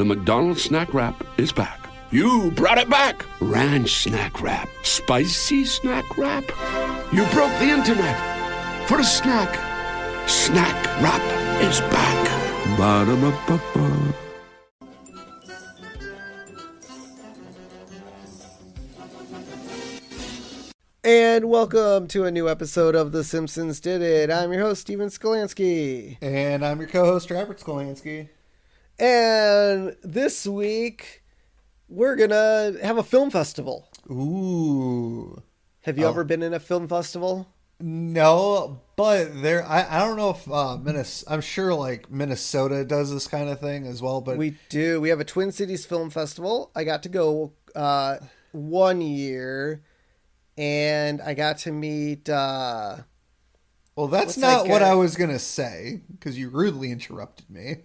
The McDonald's snack wrap is back. You brought it back. Ranch snack wrap. Spicy snack wrap. You broke the internet for a snack. Snack wrap is back. Ba-da-ba-ba-ba. And welcome to a new episode of The Simpsons Did It. I'm your host, Steven Skolansky. And I'm your co-host, Robert Skolansky. And this week, we're going to have a film festival. Ooh. Have you ever been in a film festival? No, but I don't know if I'm sure like Minnesota does this kind of thing as well. But we do. We have a Twin Cities Film Festival. I got to go 1 year. And I got to meet... well, that's not what I was going to say, because you rudely interrupted me.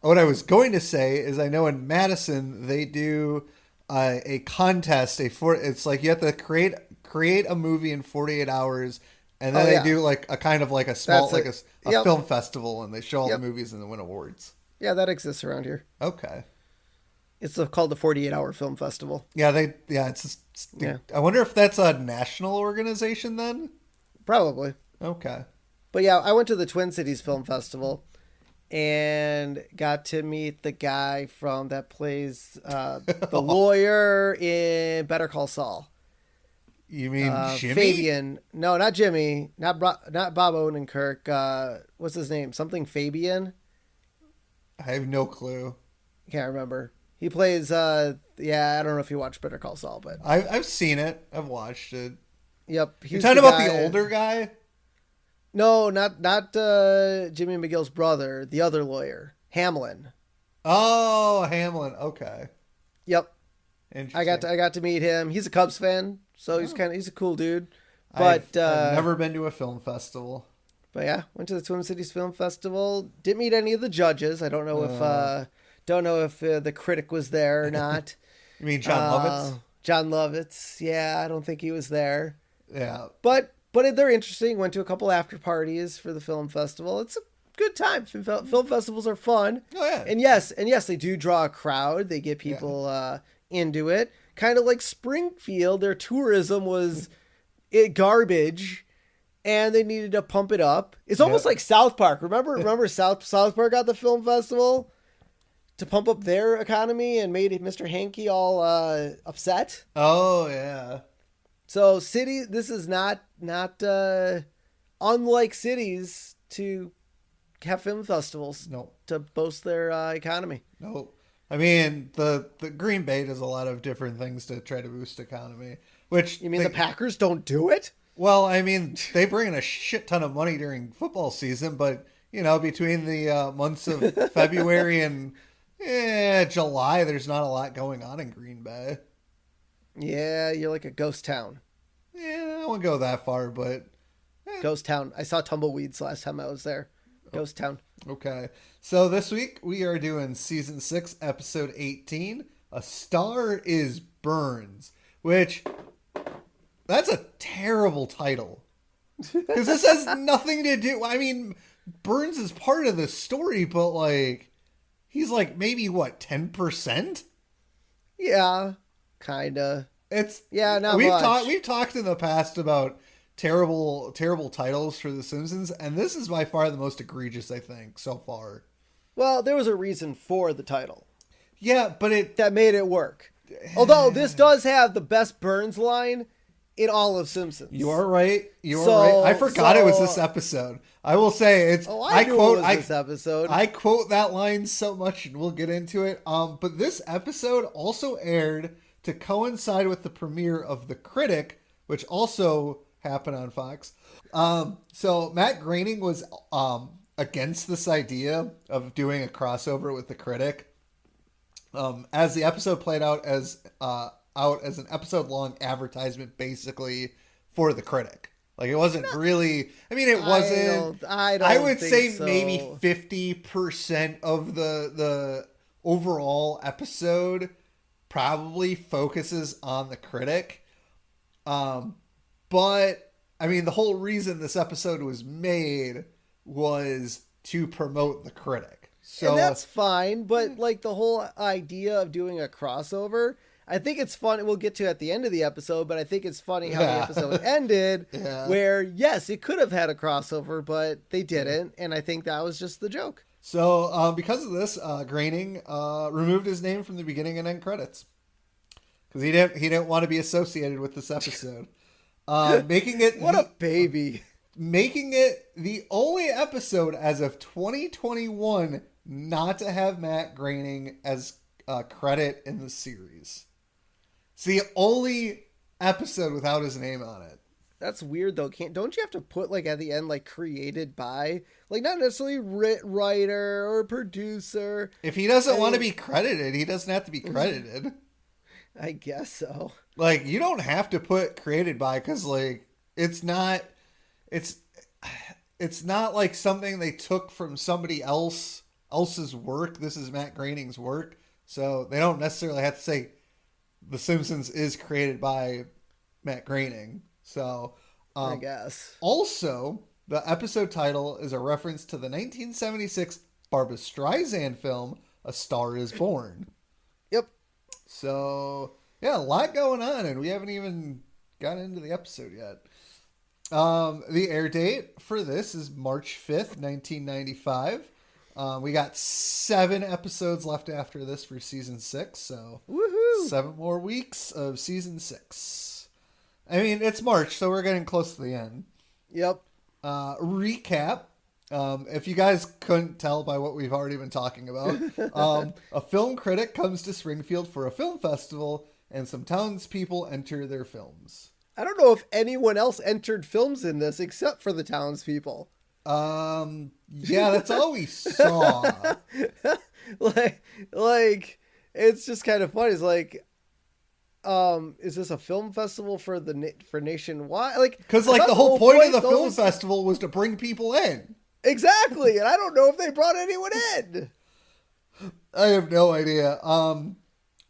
What I was going to say is I know in Madison, they do a contest. It's like you have to create a movie in 48 hours, and then they do like a kind of like a small, like a film festival, and they show all the movies and then win awards. Yeah, that exists around here. Okay. It's called the 48-Hour Film Festival. Yeah, I wonder if that's a national organization then? Probably. Okay. But yeah, I went to the Twin Cities Film Festival and got to meet the guy from that plays the lawyer in Better Call Saul. You mean Jimmy? Fabian. No, not Jimmy. Not Bob Odenkirk. What's his name? Something Fabian? I have no clue. Can't remember. He plays, I don't know if you watched Better Call Saul, but... I've seen it. I've watched it. Yep. You're talking about the older guy? No, not Jimmy McGill's brother, the other lawyer, Hamlin. Oh, Hamlin. Okay. Yep. I got to meet him. He's a Cubs fan, so he's a cool dude. But I've never been to a film festival. But yeah, went to the Twin Cities Film Festival. Didn't meet any of the judges. I don't know if... Don't know if the critic was there or not. You mean John Lovitz? John Lovitz. Yeah, I don't think he was there. Yeah. But they're interesting. Went to a couple after parties for the film festival. It's a good time. Film festivals are fun. Oh, yeah. And yes, they do draw a crowd. They get people into it. Kind of like Springfield. Their tourism was garbage. And they needed to pump it up. It's almost like South Park. Remember South Park at the film festival? To pump up their economy and made Mr. Hankey all upset. Oh, yeah. So this is not unlike cities to have film festivals. No. To boast their economy. No. I mean, the Green Bay does a lot of different things to try to boost economy. Which you mean the Packers don't do it? Well, I mean, they bring in a shit ton of money during football season, but, between the months of February and... July, there's not a lot going on in Green Bay. Yeah, you're like a ghost town. Yeah, I won't go that far, but... Ghost town. I saw tumbleweeds last time I was there. Ghost town. Okay. So this week, we are doing Season 6, Episode 18, A Star is Burns, which... That's a terrible title. Because this has nothing to do... I mean, Burns is part of the story, but, like... He's like maybe 10%? Yeah, kinda. Not much. We've talked in the past about terrible titles for The Simpsons, and this is by far the most egregious, I think, so far. Well, there was a reason for the title. Yeah, but that made it work. Although this does have the best Burns line in all of Simpsons. You are right. Right. I forgot it was this episode. I will say it's. This episode. I quote that line so much, and we'll get into it. But this episode also aired to coincide with the premiere of The Critic, which also happened on Fox. So Matt Groening was against this idea of doing a crossover with The Critic. As the episode played out as an episode-long advertisement, basically for The Critic. Like, it wasn't really... I mean, it wasn't... I would say so. Maybe 50% of the overall episode probably focuses on The Critic. But, I mean, the whole reason this episode was made was to promote The Critic. So and that's fine, but like the whole idea of doing a crossover, I think it's fun. We'll get to at the end of the episode, but I think it's funny how the episode ended, where yes, it could have had a crossover, but they didn't, and I think that was just the joke. So because of this, Groening removed his name from the beginning and end credits because he didn't want to be associated with this episode, making it what a baby. Making it the only episode as of 2021 not to have Matt Groening as a credit in the series. It's the only episode without his name on it. That's weird though. Don't you have to put like at the end like created by, like not necessarily writer or producer? If he doesn't want to be credited, he doesn't have to be credited. I guess so. Like you don't have to put created by because like it's not like something they took from somebody else's work. This is Matt Groening's work, so they don't necessarily have to say The Simpsons is created by Matt Groening. So I guess. Also, the episode title is a reference to the 1976 Barbra Streisand film A Star Is Born. Yep. So yeah, a lot going on, and we haven't even gotten into the episode yet. The air date for this is March 5th, 1995. We got 7 episodes left after this for season 6, so woohoo! 7 more weeks of season 6. I mean, it's March, so we're getting close to the end. Yep. Recap. If you guys couldn't tell by what we've already been talking about, a film critic comes to Springfield for a film festival, and some townspeople enter their films. I don't know if anyone else entered films in this except for the townspeople. Yeah, that's all we saw. like, it's just kind of funny. It's like, is this a film festival for nationwide? Like, because like the whole point of the film festival was to bring people in. Exactly, and I don't know if they brought anyone in. I have no idea.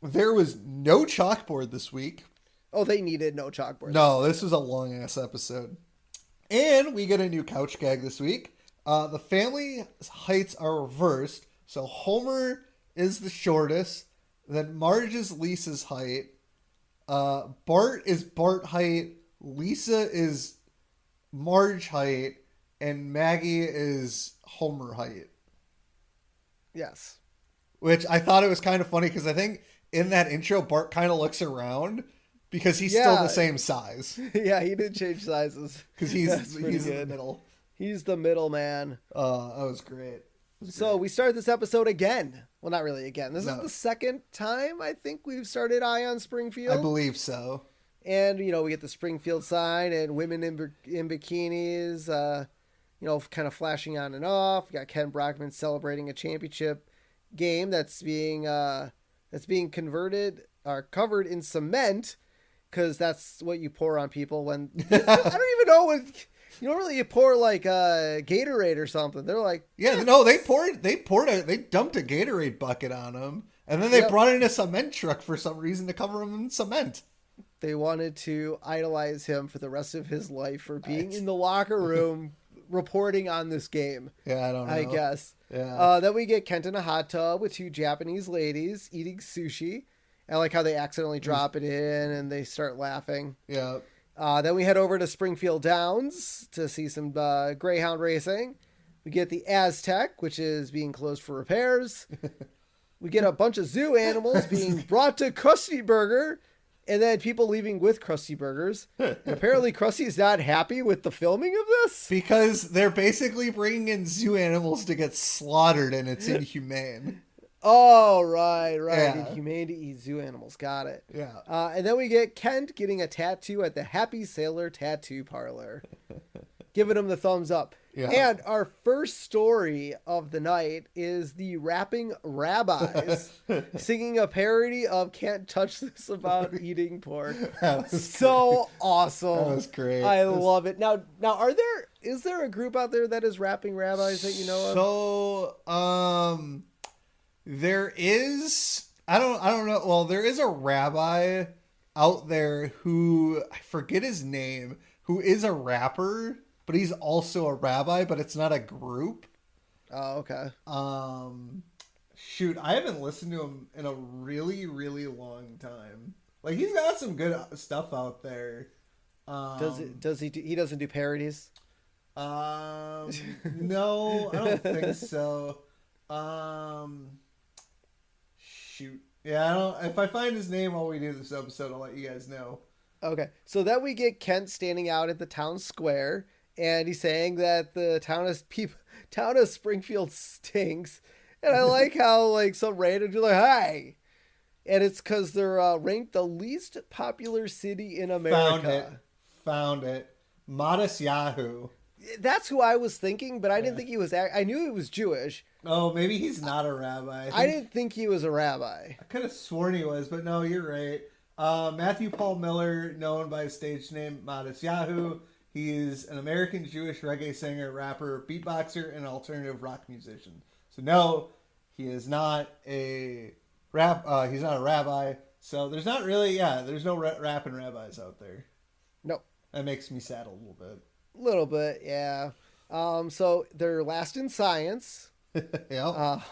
There was no chalkboard this week. Oh, they needed no chalkboard. No, this was a long ass episode. And we get a new couch gag this week. The family heights are reversed. So Homer is the shortest. Then Marge is Lisa's height. Bart is Bart height. Lisa is Marge height. And Maggie is Homer height. Yes. Which I thought it was kind of funny because I think in that intro, Bart kind of looks around because he's still the same size. Yeah, he did change sizes. Because he's in the middle. He's the middle man. That was great. So we start this episode again. Well, not really again. This is the second time I think we've started Eye on Springfield. I believe so. And, you know, we get the Springfield sign and women in bikinis, you know, kind of flashing on and off. We got Ken Brockman celebrating a championship game that's being converted or covered in cement because that's what you pour on people when I don't even know what. Normally you pour like Gatorade or something. They're like, yeah, no, they dumped a Gatorade bucket on him, and then they brought in a cement truck for some reason to cover him in cement. They wanted to idolize him for the rest of his life for being in the locker room reporting on this game. Yeah, I don't know. I guess. Yeah. Then we get Kent in a hot tub with 2 Japanese ladies eating sushi. I like how they accidentally drop it in and they start laughing. Yeah. Then we head over to Springfield Downs to see some Greyhound racing. We get the Aztec, which is being closed for repairs. We get a bunch of zoo animals being brought to Krusty Burger, and then people leaving with Krusty Burgers. And apparently Krusty is not happy with the filming of this. Because they're basically bringing in zoo animals to get slaughtered, and it's inhumane. Oh, right. Yeah. Inhumane to eat zoo animals. Got it. Yeah. And then we get Kent getting a tattoo at the Happy Sailor Tattoo Parlor. Giving him the thumbs up. Yeah. And our first story of the night is the Rapping Rabbis singing a parody of Can't Touch This About Eating Pork. So awesome. That was great. I love it. Now is there a group out there that is Rapping Rabbis that you know of? So, there is, I don't know. Well, there is a rabbi out there who, I forget his name, who is a rapper, but he's also a rabbi, but it's not a group. Oh, okay. Shoot, I haven't listened to him in a really, really long time. Like, he's got some good stuff out there. He doesn't do parodies? No, I don't think so. Shoot. Yeah, I don't. If I find his name while we do this episode, I'll let you guys know. Okay, so then we get Kent standing out at the town square, and he's saying that the town of Springfield stinks. And I like how like some random dude like, "Hi," and it's because they're ranked the least popular city in America. Found it. Modest Yahoo. That's who I was thinking, but I didn't think he was. I knew he was Jewish. Oh, maybe he's not a rabbi. I didn't think he was a rabbi. I could have sworn he was, but no, you're right. Matthew Paul Miller, known by his stage name Modest Yahoo. He's an American Jewish reggae singer, rapper, beatboxer, and alternative rock musician. So no, he is not a he's not a rabbi. So there's not really, there's no rapping rabbis out there. No. That makes me sad a little bit. A little bit, yeah. So they're last in science. Yep.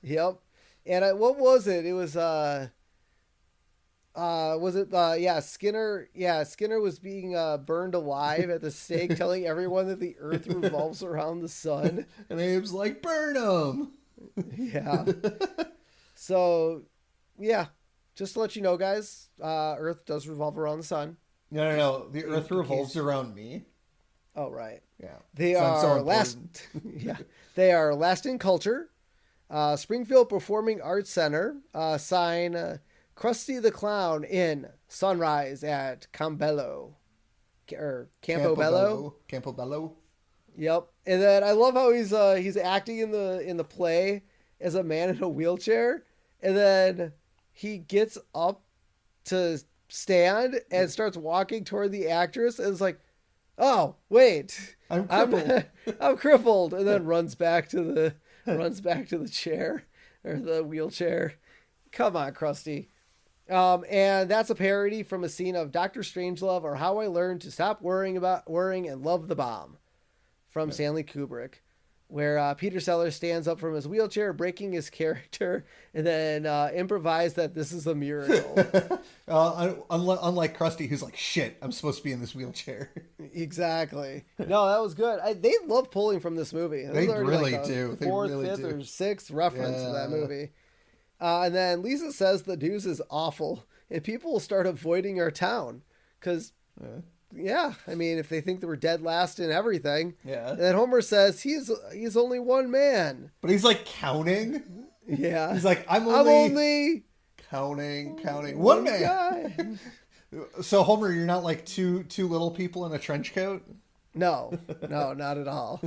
Yep. And what was it? It was Skinner. Yeah, Skinner was being burned alive at the stake, telling everyone that the Earth revolves around the sun. And Abe's like, burn him. Yeah. So, yeah, just to let you know, guys, Earth does revolve around the sun. No. The Earth revolves around me. Oh, right. Yeah. They are last. Yeah, they are last in culture. Springfield Performing Arts Center. Sign Krusty the Clown in Sunrise at Campobello. Campobello. Yep. And then I love how he's acting in the play as a man in a wheelchair, and then he gets up to stand and starts walking toward the actress, and it's like, oh wait, I'm crippled. I'm crippled, and then runs back to the chair or the wheelchair. Come on, Krusty. And that's a parody from a scene of Dr. Strangelove, or How I Learned to Stop Worrying and Love the Bomb, from Stanley Kubrick, where Peter Sellers stands up from his wheelchair, breaking his character, and then improvise that this is a miracle. Unlike Krusty, who's like, shit, I'm supposed to be in this wheelchair. Exactly. No, that was good. They love pulling from this movie. They really do. Fourth, fifth, or sixth reference to that movie. And then Lisa says the news is awful, and people will start avoiding our town because... Yeah, I mean, if they think that we're dead last in everything. Yeah. And then Homer says he's only one man. But he's like counting. Yeah. He's like, I'm only counting. One man. Guy. So Homer, you're not like two little people in a trench coat? No, not at all.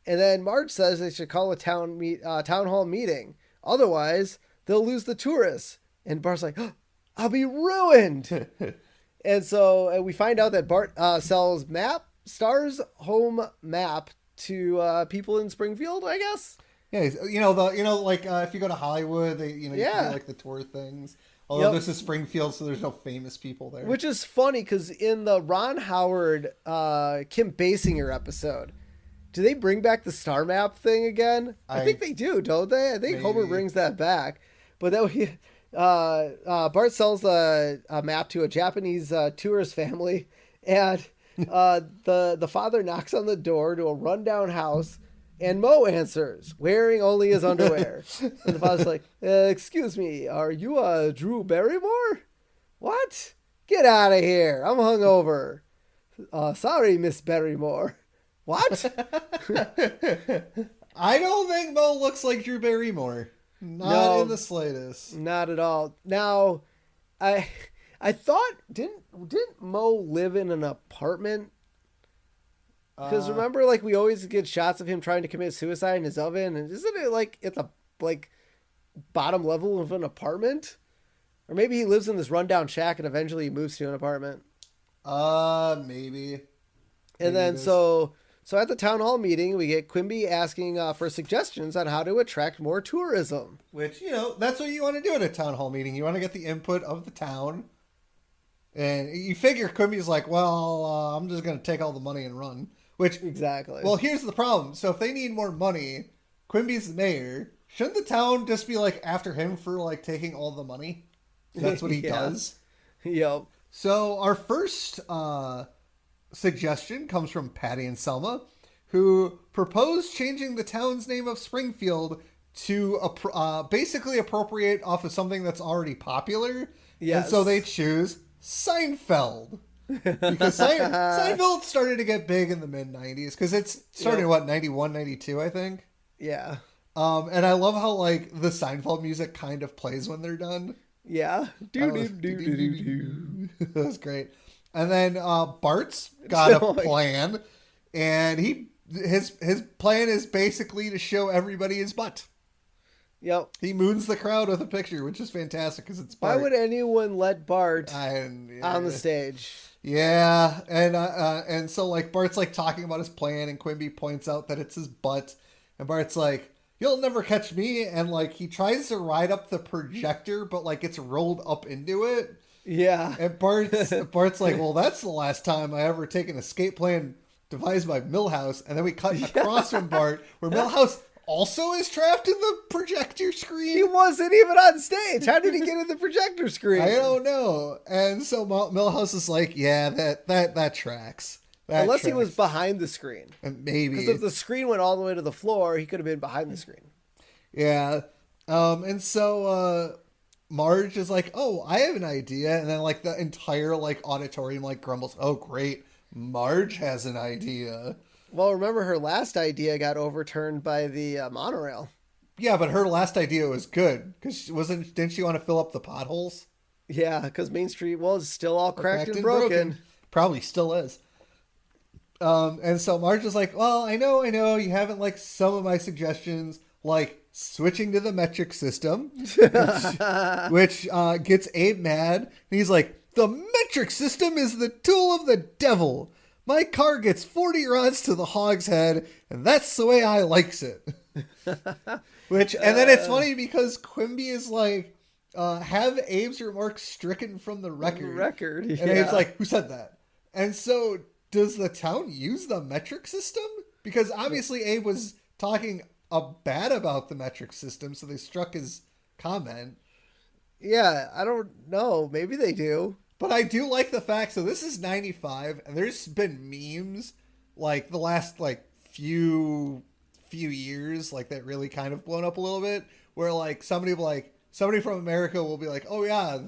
And then Marge says they should call a town hall meeting. Otherwise, they'll lose the tourists. And Bart's like, oh, I'll be ruined. And so we find out that Bart sells Star's home map to people in Springfield, I guess. Yeah, if you go to Hollywood, they you do like the tour things. Although this is Springfield, so there's no famous people there. Which is funny because in the Ron Howard, Kim Basinger episode, do they bring back the star map thing again? I think they do, don't they? I think maybe. Homer brings that back, but that Bart sells a map to a Japanese tourist family, and the father knocks on the door to a rundown house, and Moe answers, wearing only his underwear. And the father's like, excuse me, are you Drew Barrymore? What? Get out of here. I'm hungover. Sorry, Miss Barrymore. What? I don't think Moe looks like Drew Barrymore. Not in the slightest. Not at all. Now, I thought didn't Moe live in an apartment? Because remember, like, we always get shots of him trying to commit suicide in his oven, and isn't it like at the bottom level of an apartment? Or maybe he lives in this rundown shack and eventually he moves to an apartment. Maybe. And then so at the town hall meeting, we get Quimby asking for suggestions on how to attract more tourism. Which, that's what you want to do at a town hall meeting. You want to get the input of the town. And you figure Quimby's like, well, I'm just going to take all the money and run. Which, exactly. Well, here's the problem. So if they need more money, Quimby's the mayor. Shouldn't the town just be like after him for like taking all the money? That's what he does. Yep. So our first suggestion comes from Patty and Selma, who proposed changing the town's name of Springfield to basically appropriate off of something that's already popular. Yes. And so they choose Seinfeld. Because Seinfeld started to get big in the mid-90s. Because it's started, 91, 92, I think? Yeah. And I love how, like, the Seinfeld music kind of plays when they're done. Yeah. Do. That was great. And then Bart's got a plan. And his plan is basically to show everybody his butt. Yep. He moons the crowd with a picture, which is fantastic because it's Bart. Why would anyone let Bart on the stage? Yeah, and so like Bart's like talking about his plan, and Quimby points out that it's his butt, and Bart's like, "You'll never catch me," and like he tries to ride up the projector, but like it's rolled up into it. Yeah, and Bart's like, "Well, that's the last time I ever take an escape plan devised by Milhouse," and then we cut across from Bart where Milhouse also is trapped in the projector screen. He wasn't even on stage. How did he get in the projector screen? I don't know. And so Milhouse is like, yeah, that tracks. Unless he was behind the screen. And maybe. Because if the screen went all the way to the floor, he could have been behind the screen. Yeah. And so Marge is like, oh, I have an idea. And then like the entire like auditorium like grumbles, oh, great. Marge has an idea. Well, remember her last idea got overturned by the monorail. Yeah, but her last idea was good because didn't she want to fill up the potholes? Yeah, because Main Street was still all cracked and broken. Probably still is. And so Marge is like, well, I know, you haven't liked some of my suggestions, like switching to the metric system, which gets Abe mad. And he's like, the metric system is the tool of the devil. My car gets 40 rods to the hogshead, and that's the way I likes it. And then it's funny because Quimby is like, have Abe's remarks stricken from the record. Yeah. And Abe's like, who said that? And so does the town use the metric system? Because obviously Abe was talking bad about the metric system, so they struck his comment. Yeah, I don't know. Maybe they do. But I do like the fact, so this is 95, and there's been memes, like, the last, like, few years, like, that really kind of blown up a little bit, where, like, somebody from America will be like, oh, yeah,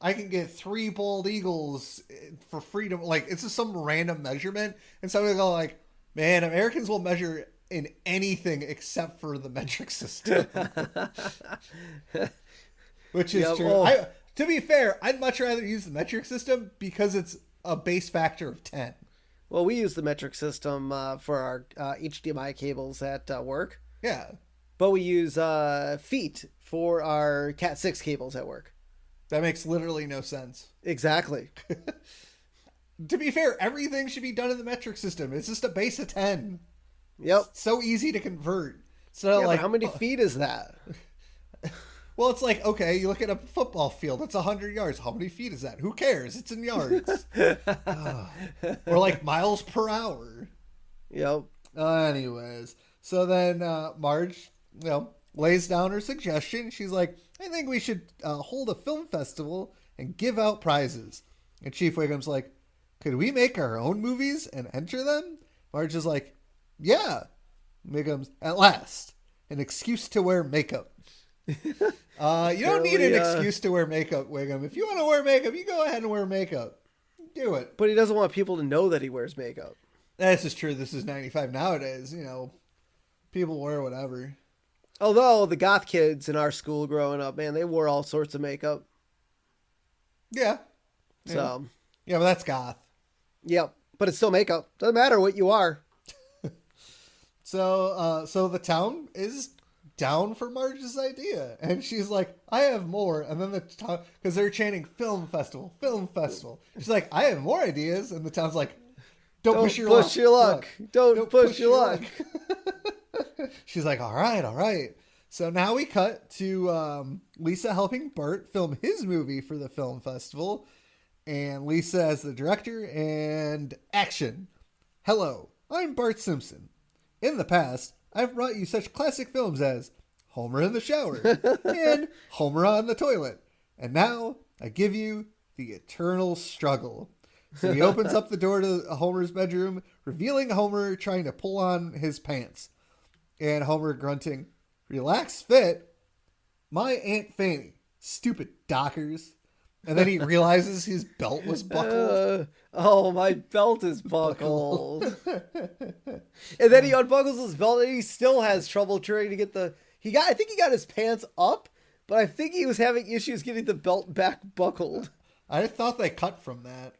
I can get 3 bald eagles for freedom. Like, it's just some random measurement, and somebody will go, like, man, Americans will measure in anything except for the metric system. Which is true. Well, to be fair, I'd much rather use the metric system because it's a base factor of 10. Well, we use the metric system for our HDMI cables at work. Yeah. But we use feet for our Cat 6 cables at work. That makes literally no sense. Exactly. To be fair, everything should be done in the metric system. It's just a base of 10. Yep. It's so easy to convert. So like, how many feet is that? Well, it's like, okay, you look at a football field, it's 100 yards. How many feet is that? Who cares? It's in yards. Or like miles per hour. Yep. Anyways, so then Marge, lays down her suggestion. She's like, I think we should hold a film festival and give out prizes. And Chief Wiggum's like, could we make our own movies and enter them? Marge is like, yeah. Wiggum's, at last, an excuse to wear makeup. You don't need an excuse to wear makeup, Wiggum. If you want to wear makeup, you go ahead and wear makeup. Do it. But he doesn't want people to know that he wears makeup. This is true. This is 95 nowadays. People wear whatever. Although the goth kids in our school growing up, man, they wore all sorts of makeup. Yeah. So. Yeah, but that's goth. Yep. But it's still makeup. Doesn't matter what you are. So the town is down for Marge's idea, and she's like, I have more. And then the town, because they're chanting film festival. She's like, I have more ideas. And the town's like, don't push your luck. Don't push your luck. She's like, all right. So now we cut to Lisa helping Bart film his movie for the film festival. And Lisa as the director, and action. Hello, I'm Bart Simpson. In the past, I've brought you such classic films as Homer in the Shower and Homer on the Toilet. And now I give you The Eternal Struggle. So he opens up the door to Homer's bedroom, revealing Homer trying to pull on his pants. And Homer grunting, "Relax, fit. My Aunt Fanny. Stupid dockers." And then he realizes his belt was buckled. Oh, my belt is buckled. And then he unbuckles his belt and he still has trouble trying to get I think he got his pants up, but I think he was having issues getting the belt back buckled. I thought they cut from that.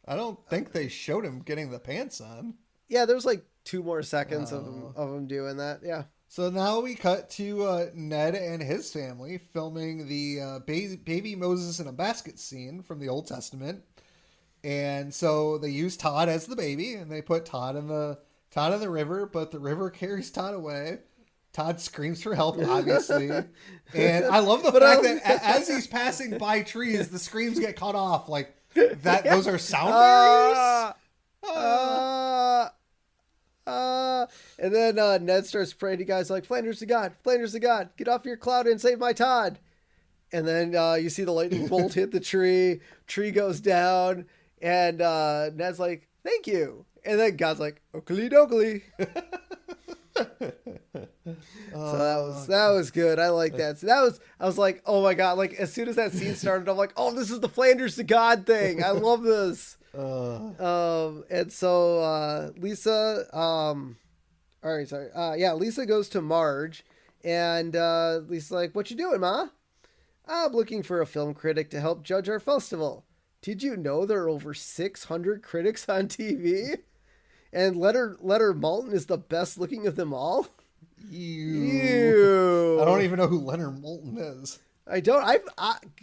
I don't think they showed him getting the pants on. Yeah, there's like 2 more seconds of him doing that. Yeah. So now we cut to Ned and his family filming the baby Moses in a basket scene from the Old Testament. And so they use Todd as the baby, and they put Todd in the river, but the river carries Todd away. Todd screams for help, obviously. And I love the fact that as he's passing by trees, the screams get cut off. Like, that. Those are sound barriers? And then Ned starts praying to guys like, Flanders to God, get off your cloud and save my Todd. And then you see the lightning bolt hit the tree goes down, and Ned's like, thank you. And then God's like, oakley dokley. So that was good. I like that. So I was like, oh my God, like as soon as that scene started, I'm like, oh, this is the Flanders to God thing. I love this. And so Lisa, Lisa goes to Marge, and Lisa's like, what you doing, Ma? I'm looking for a film critic to help judge our festival. Did you know there are over 600 critics on TV? And Leonard Maltin is the best looking of them all? Ew. I don't even know who Leonard Maltin is. I don't.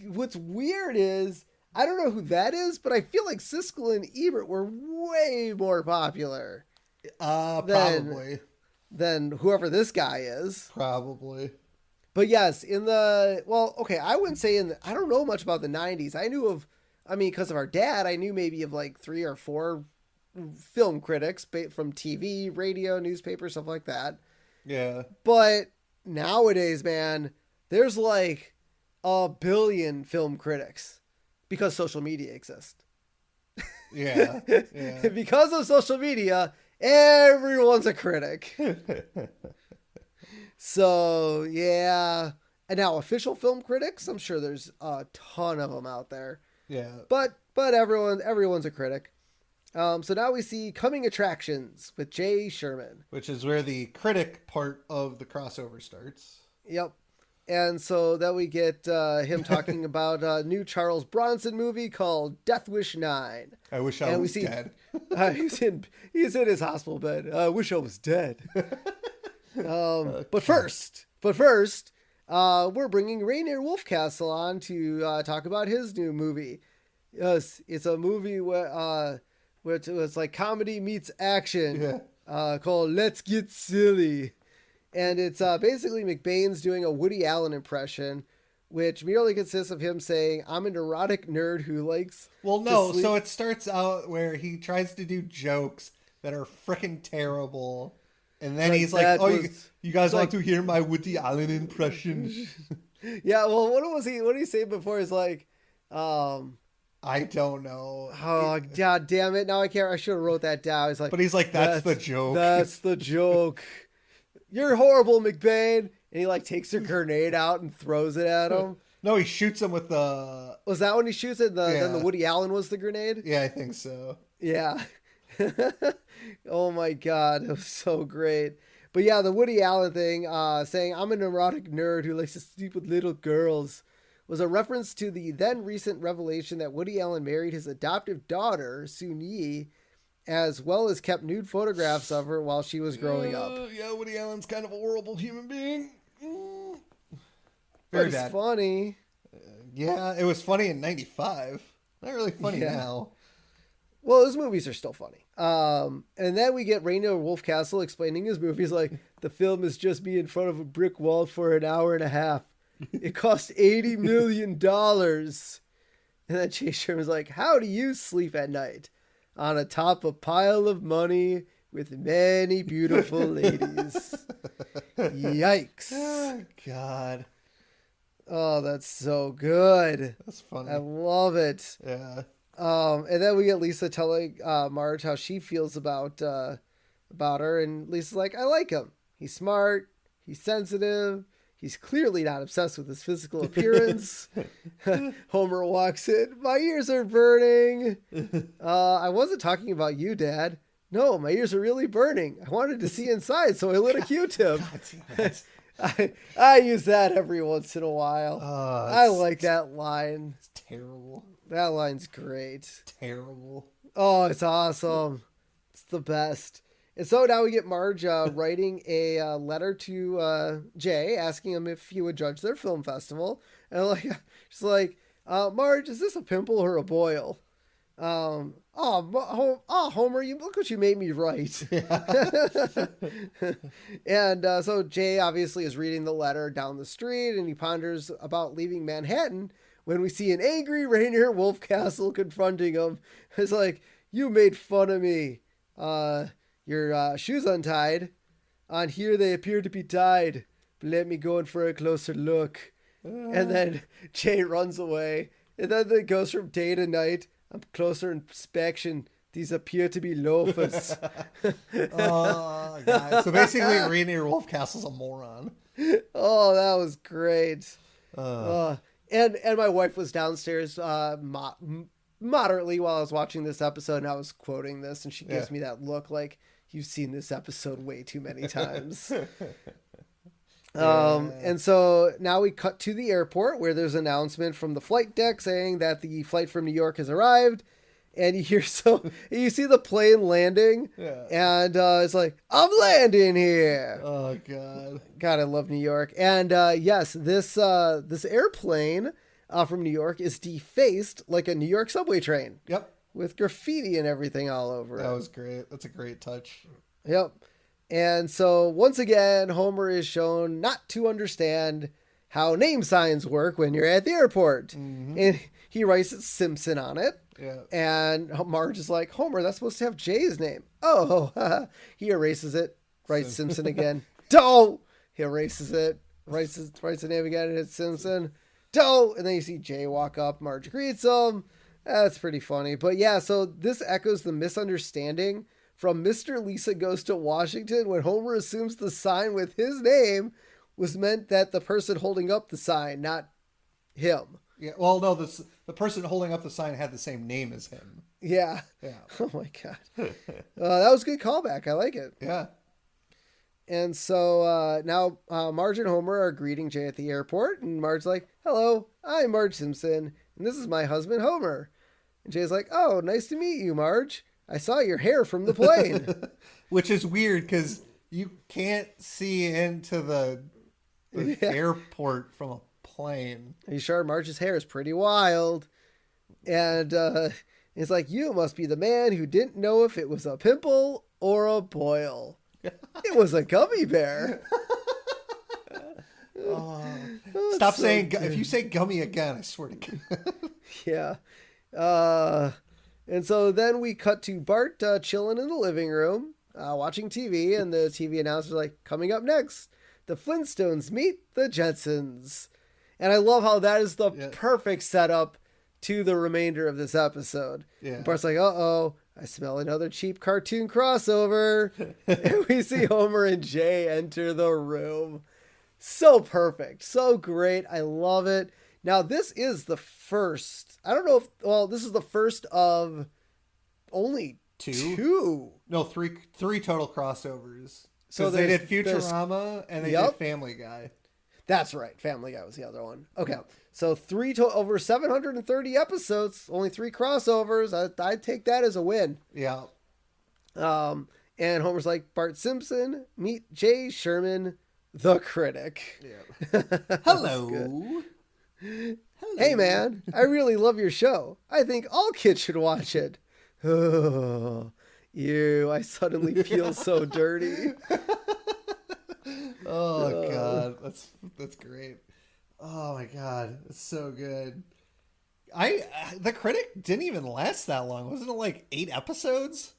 What's weird is, I don't know who that is, but I feel like Siskel and Ebert were way more popular. Probably. Than whoever this guy is. Probably. But yes, I wouldn't say I don't know much about the 90s. Because of our dad, I knew maybe of like 3 or 4 film critics from TV, radio, newspaper, stuff like that. Yeah. But nowadays, man, there's like 1 billion film critics because social media exists. Yeah. Because of social media, everyone's a critic. So, yeah. And now official film critics, I'm sure there's a ton of them out there. Yeah. But everyone's a critic. So now we see Coming Attractions with Jay Sherman. Which is where the critic part of the crossover starts. Yep. And so then we get him talking about a new Charles Bronson movie called Death Wish 9. I wish I was dead. He's in his hospital bed. I wish I was dead. But first, we're bringing Rainier Wolfcastle on to talk about his new movie. Yes, it's a movie where it's like comedy meets action, called Let's Get Silly. And it's basically McBain's doing a Woody Allen impression, which merely consists of him saying, I'm a neurotic nerd who likes... Well, no, so it starts out where he tries to do jokes that are freaking terrible. And then he's like, you guys want to hear my Woody Allen impression? Yeah, well, what did he say before? He's like, I don't know. Oh, God damn it. Now I can't. I should have wrote that down. He's like, that's the joke. That's the joke. You're horrible, McBain. And he like takes a grenade out and throws it at him. No, he shoots him with the... Was that when he shoots it? Then the Woody Allen was the grenade? Yeah, I think so. Yeah. Oh my God. It was so great. But yeah, the Woody Allen thing, saying I'm a neurotic nerd who likes to sleep with little girls, was a reference to the then recent revelation that Woody Allen married his adoptive daughter, Soon Yi, as well as kept nude photographs of her while she was growing up. Yeah, Woody Allen's kind of a horrible human being. Very bad. It's funny. Yeah, it was funny in 95. Not really funny now. Well, his movies are still funny. And then we get Rainier Wolfcastle explaining his movies like, the film is just me in front of a brick wall for an hour and a half. It cost $80 million. And then Jay Sherman's like, how do you sleep at night? On a top a pile of money with many beautiful ladies. Yikes. Oh, God. Oh, that's so good. That's funny. I love it. Yeah. And then we get Lisa telling Marge how she feels about her, and Lisa's like, I like him. He's smart. He's sensitive. He's clearly not obsessed with his physical appearance. Homer walks in. My ears are burning. I wasn't talking about you, Dad. No, my ears are really burning. I wanted to see inside, so I lit a Q-tip. I use that every once in a while. I like that line. It's terrible. That line's great. It's terrible. Oh, it's awesome. It's the best. And so now we get Marge writing a letter to Jay, asking him if he would judge their film festival. And she's like, Marge, is this a pimple or a boil? Homer, look what you made me write. And so Jay obviously is reading the letter down the street, and he ponders about leaving Manhattan when we see an angry Rainier Wolfcastle confronting him. It's like, you made fun of me. Your shoes untied. On here they appear to be tied. But let me go in for a closer look. And then Jay runs away. And then it goes from day to night. On closer inspection, these appear to be loafers. Oh, God. So basically, Rainier Wolfcastle's a moron. Oh, that was great. And my wife was downstairs moderately while I was watching this episode, and I was quoting this, and she gives me that look like, you've seen this episode way too many times. And so now we cut to the airport where there's an announcement from the flight deck saying that the flight from New York has arrived. And you hear you see the plane landing, and it's like, I'm landing here. Oh, God. God, I love New York. And yes, this airplane from New York is defaced like a New York subway train. Yep. With graffiti and everything all over it. That was great. That's a great touch. Yep. And so once again, Homer is shown not to understand how name signs work when you're at the airport. Mm-hmm. And he writes Simpson on it. Yeah. And Marge is like, Homer, that's supposed to have Jay's name. Oh, he erases it. Writes Simpson again. Don't. He erases it. Writes the name again, and it's Simpson. Don't. And then you see Jay walk up. Marge greets him. That's pretty funny. But yeah, so this echoes the misunderstanding from Mr. Lisa Goes to Washington when Homer assumes the sign with his name was meant that the person holding up the sign, not him. Yeah. Well, no, the person holding up the sign had the same name as him. Yeah. Yeah. Oh my God. That was a good callback. I like it. Yeah. And so now Marge and Homer are greeting Jay at the airport, and Marge's like, hello, I'm Marge Simpson, and this is my husband, Homer. And Jay's like, oh, nice to meet you, Marge. I saw your hair from the plane. Which is weird because you can't see into the airport from a plane. Are you sure? Marge's hair is pretty wild. And it's like, you must be the man who didn't know if it was a pimple or a boil. It was a gummy bear. Stop saying, if you say gummy again, I swear to God. Yeah. And so then we cut to Bart chilling in the living room, watching TV, and the TV announcer's like, coming up next, the Flintstones meet the Jetsons. And I love how that is the perfect setup to the remainder of this episode. Yeah. And Bart's like, uh-oh, I smell another cheap cartoon crossover. And we see Homer and Jay enter the room. So perfect. So great. I love it. Now, this is the first, I don't know if, well, this is the first of only two. No, three total crossovers. So they did Futurama and they did Family Guy. That's right. Family Guy was the other one. Okay. Yep. So over 730 episodes, only 3 crossovers. I'd take that as a win. Yeah. And Homer's like, Bart Simpson, meet Jay Sherman, the critic. Yeah. Hello. Hey, man, I really love your show. I think all kids should watch it. Oh, ew, I suddenly feel so dirty. Oh, God. That's great. Oh, my God. It's so good. The critic didn't even last that long. Wasn't it like 8 episodes?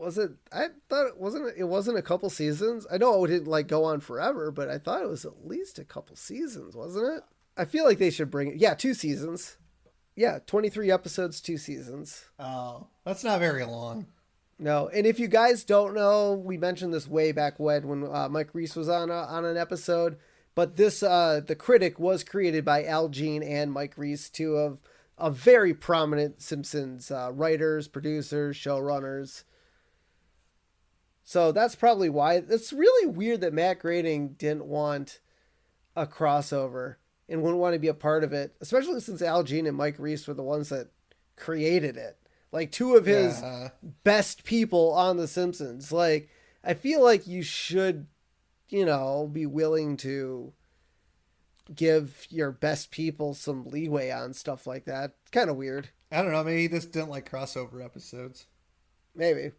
Was it? I thought it wasn't. It wasn't a couple seasons. I know it didn't like go on forever, but I thought it was at least a couple seasons, wasn't it? I feel like they should bring it. Yeah, 2 seasons. Yeah, 23 episodes, 2 seasons. Oh, that's not very long. No, and if you guys don't know, we mentioned this way back when Mike Reese was on an episode. But this the Critic was created by Al Jean and Mike Reese, two of very prominent Simpsons writers, producers, showrunners. So that's probably why. It's really weird that Matt Groening didn't want a crossover and wouldn't want to be a part of it, especially since Al Jean and Mike Reese were the ones that created it. Like, two of his best people on The Simpsons. Like, I feel like you should, be willing to give your best people some leeway on stuff like that. Kind of weird. I don't know. Maybe he just didn't like crossover episodes. Maybe.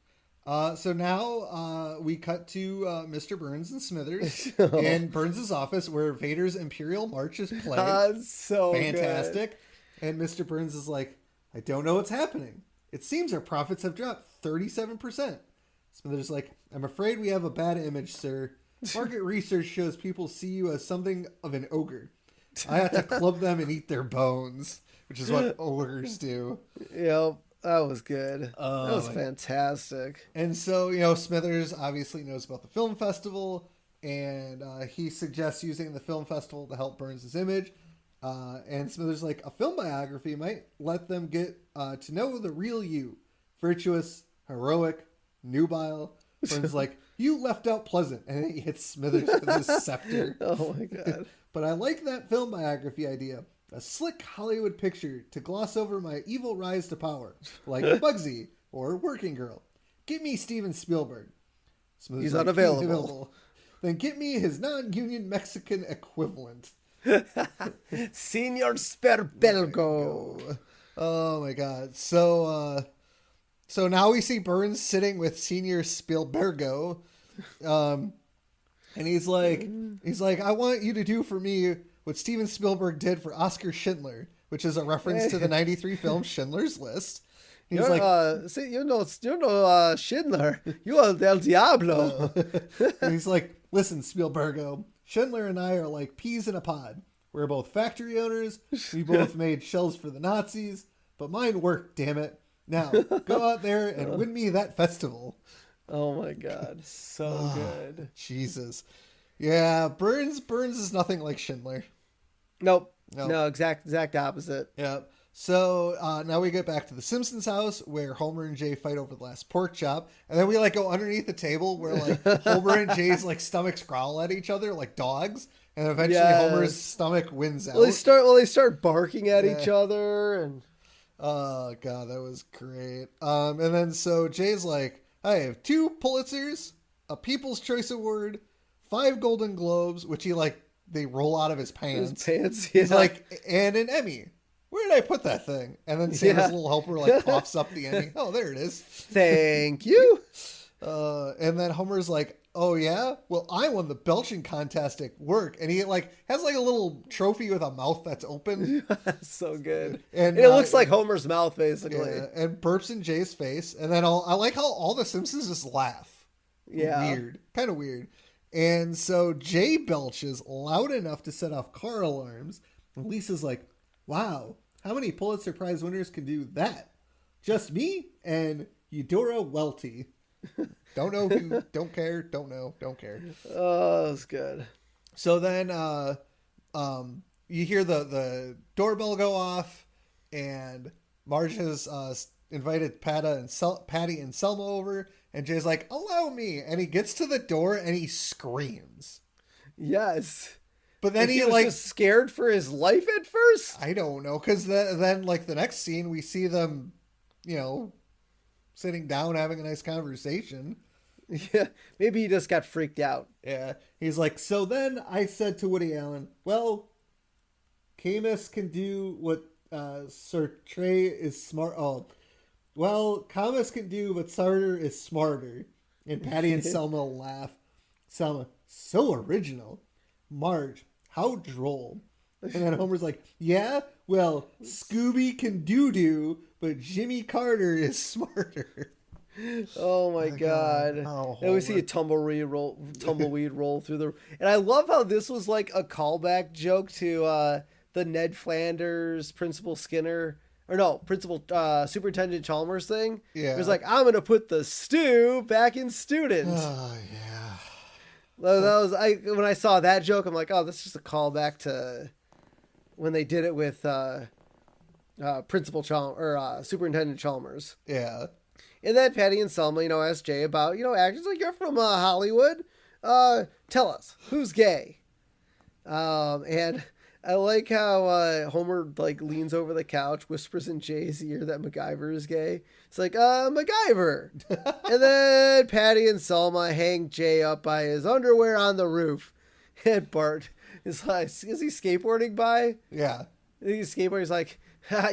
So now we cut to Mr. Burns and Smithers in Burns' office where Vader's Imperial March is playing. So fantastic. Good. And Mr. Burns is like, I don't know what's happening. It seems our profits have dropped 37%. Smithers is like, I'm afraid we have a bad image, sir. Market research shows people see you as something of an ogre. I have to club them and eat their bones, which is what ogres do. Yep. That was good. That was fantastic. And so, Smithers obviously knows about the film festival, and he suggests using the film festival to help Burns' image. And Smithers like, a film biography might let them get to know the real you. Virtuous, heroic, nubile. Burns like, you left out pleasant. And then he hits Smithers with his scepter. Oh my God. But I like that film biography idea. A slick Hollywood picture to gloss over my evil rise to power. Like Bugsy or Working Girl. Get me Steven Spielberg. Smithers He's like, unavailable. Then get me his non-union Mexican equivalent. Senor Sperpelgo. Oh my God. So now we see Burns sitting with Senior Spielbergo. And he's like, I want you to do for me what Steven Spielberg did for Oscar Schindler, which is a reference to the 93 film Schindler's List. He's Schindler. You are Del Diablo. And he's like, listen, Spielbergo, Schindler and I are like peas in a pod. We're both factory owners. We both made shells for the Nazis, but mine worked, damn it. Now, go out there and win me that festival. Oh my God. So good. Jesus. Yeah, Burns is nothing like Schindler. Nope. No, exact opposite. Yeah. So now we get back to the Simpsons house where Homer and Jay fight over the last pork chop, and then we go underneath the table where Homer and Jay's stomachs growl at each other like dogs, and eventually Homer's stomach wins out. They start barking at each other, and oh God, that was great. And then so Jay's like, I have 2 Pulitzers, a People's Choice Award, 5 Golden Globes, which they roll out of his pants. He's like, and an Emmy. Where did I put that thing? And then Santa's little helper coughs up the Emmy. Oh, there it is. Thank you. And then Homer's like, oh yeah? Well, I won the belching contest at work. And he has a little trophy with a mouth that's open. So good. And it looks like Homer's mouth, basically. Yeah, and burps in Jay's face. And then I like how all the Simpsons just laugh. Yeah. Weird. Kind of weird. And so Jay belches loud enough to set off car alarms. And Lisa's like, wow, how many Pulitzer Prize winners can do that? Just me and Eudora Welty. Don't know who, don't care, don't know, don't care. Oh, that was good. So then you hear the doorbell go off, and Marge has invited Patty and Selma over, and Jay's like, allow me. And he gets to the door and he screams. Yes. But then he was just scared for his life at first. I don't know, because then the next scene we see them, sitting down having a nice conversation. Yeah, maybe he just got freaked out. Yeah, he's like, so then I said to Woody Allen, well, Camus can do what Sartre is smart. Oh, well, Camus can do what Sartre is smarter. And Patty and Selma laugh. Selma, so original. Marge, how droll. And then Homer's like, yeah, well, Scooby can do, but Jimmy Carter is smarter. Oh my god. Oh, And we see a Homer. tumbleweed roll through the. And I love how this was like a callback joke to the Ned Flanders, Principal Skinner, or no, Principal Superintendent Chalmers thing. Yeah. It was like, I'm gonna put the stew back in student. Oh yeah. That was when I saw that joke, I'm like, oh, this is just a callback to when they did it with Principal Chalmers or Superintendent Chalmers. Yeah. And then Patty and Selma, ask Jay about, actors like, you're from Hollywood. Tell us, who's gay? And I like how Homer leans over the couch, whispers in Jay's ear that MacGyver is gay. It's like, MacGyver. And then Patty and Selma hang Jay up by his underwear on the roof. And Bart is like, is he skateboarding by? Yeah. He's skateboarding. He's like,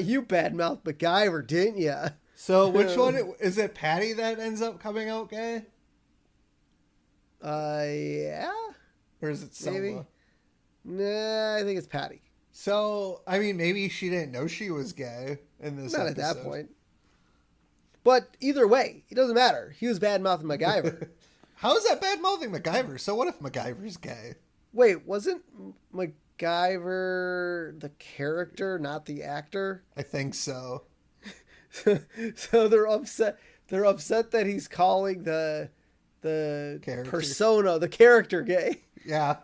you badmouthed MacGyver, didn't ya? So which one is it? Patty that ends up coming out gay, Yeah. or is it Selma? Maybe. Nah, I think it's Patty. So I mean, maybe she didn't know she was gay in this. Not episode. at that point. But either way, it doesn't matter. He was bad-mouthing MacGyver. How is that bad mouthing MacGyver? So what if MacGyver's gay? Wait, wasn't MacGyver the character, not the actor? I think so. So they're upset. They're upset that he's calling the Character. persona, the character, gay. Yeah.